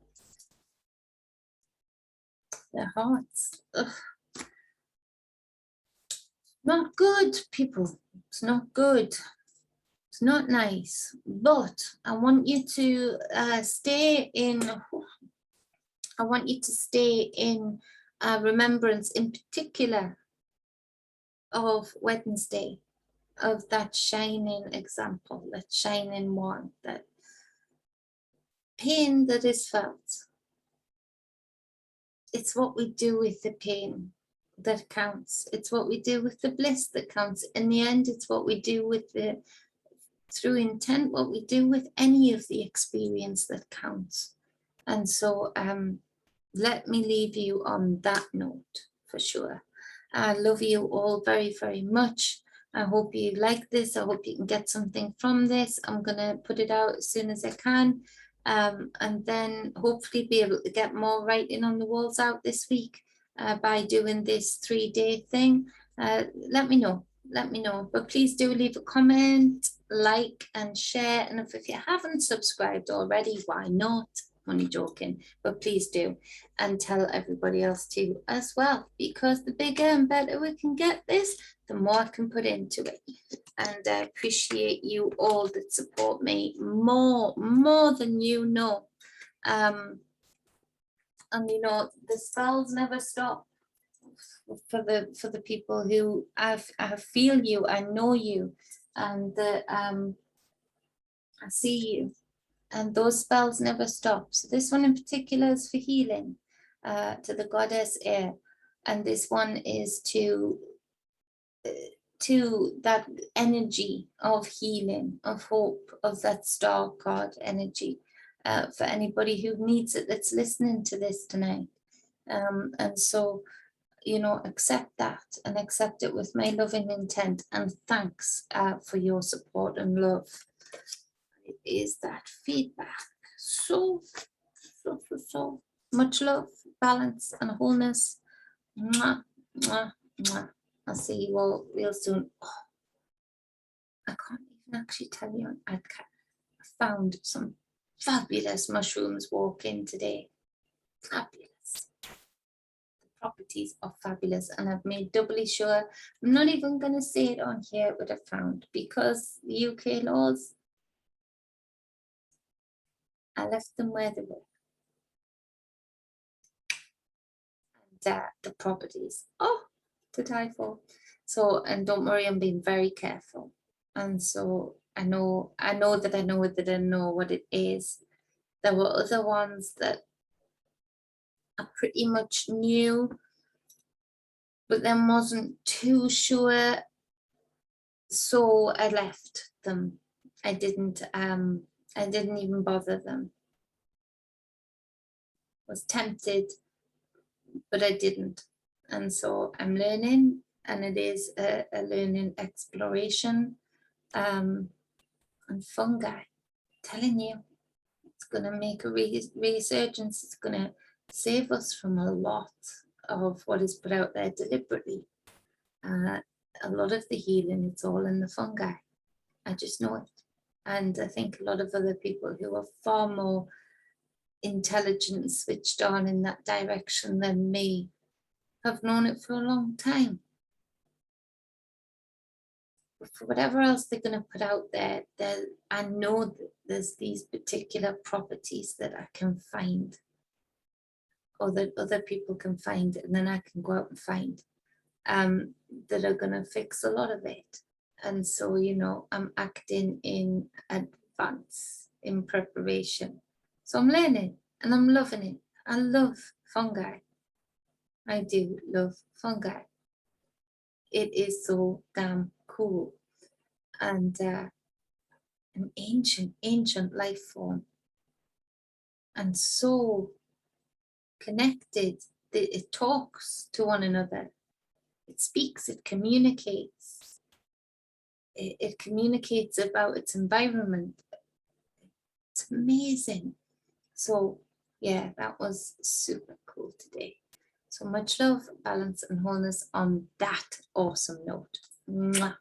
Ugh. Not good, people. It's not good. It's not nice. But I want you to stay in. I want you to stay in remembrance, in particular, of Wednesday, of that shining example, that shining one, that pain that is felt. It's what we do with the pain that counts. It's what we do with the bliss that counts. In the end, it's what we do with the, through intent, what we do with any of the experience that counts. And so let me leave you on that note for sure. I love you all very, very much. I hope you like this. I hope you can get something from this. I'm going to put it out as soon as I can. And then hopefully be able to get more writing on the walls out this week by doing this 3-day thing. Let me know. But please do leave a comment, like and share. And if you haven't subscribed already, why not? Only joking, but please do, and tell everybody else too as well, because the bigger and better we can get this, the more I can put into it. And I appreciate you all that support me more than you know. And you know, the spells never stop for the people who I feel you, I know you, and I see you. And those spells never stop. So this one in particular is for healing, to the goddess air. And this one is to that energy of healing, of hope, of that star card energy, for anybody who needs it that's listening to this tonight. And so, you know, accept that and accept it with my loving intent. And thanks for your support and love. Is that feedback. So much love, balance, and wholeness. Mwah, mwah, mwah. I'll see you all real soon. Oh, I can't even actually tell you. I found some fabulous mushrooms walking today. Fabulous. The properties are fabulous, and I've made doubly sure. I'm not even going to say it on here what I found, because the UK laws, I left them where they were. And the properties, to die for. So, and don't worry, I'm being very careful. And so I know that I know what it is. There were other ones that I pretty much knew, but then wasn't too sure, so I left them. I didn't even bother them. Was tempted, but I didn't. And so I'm learning, and it is a learning exploration. And fungi, telling you, it's going to make a resurgence. It's going to save us from a lot of what is put out there deliberately. A lot of the healing, it's all in the fungi. I just know it. And I think a lot of other people who are far more intelligent and switched on in that direction than me have known it for a long time. But for whatever else they're going to put out there, I know that there's these particular properties that I can find, or that other people can find, and then I can go out and find, that are going to fix a lot of it. And so, you know, I'm acting in advance, in preparation. So I'm learning, and I'm loving it. I love fungi. I do love fungi. It is so damn cool. And an ancient life form. And so connected. It talks to one another. It speaks, it communicates. It communicates about its environment. It's amazing. So yeah, that was super cool today. So much love, balance, and wholeness on that awesome note. Mwah.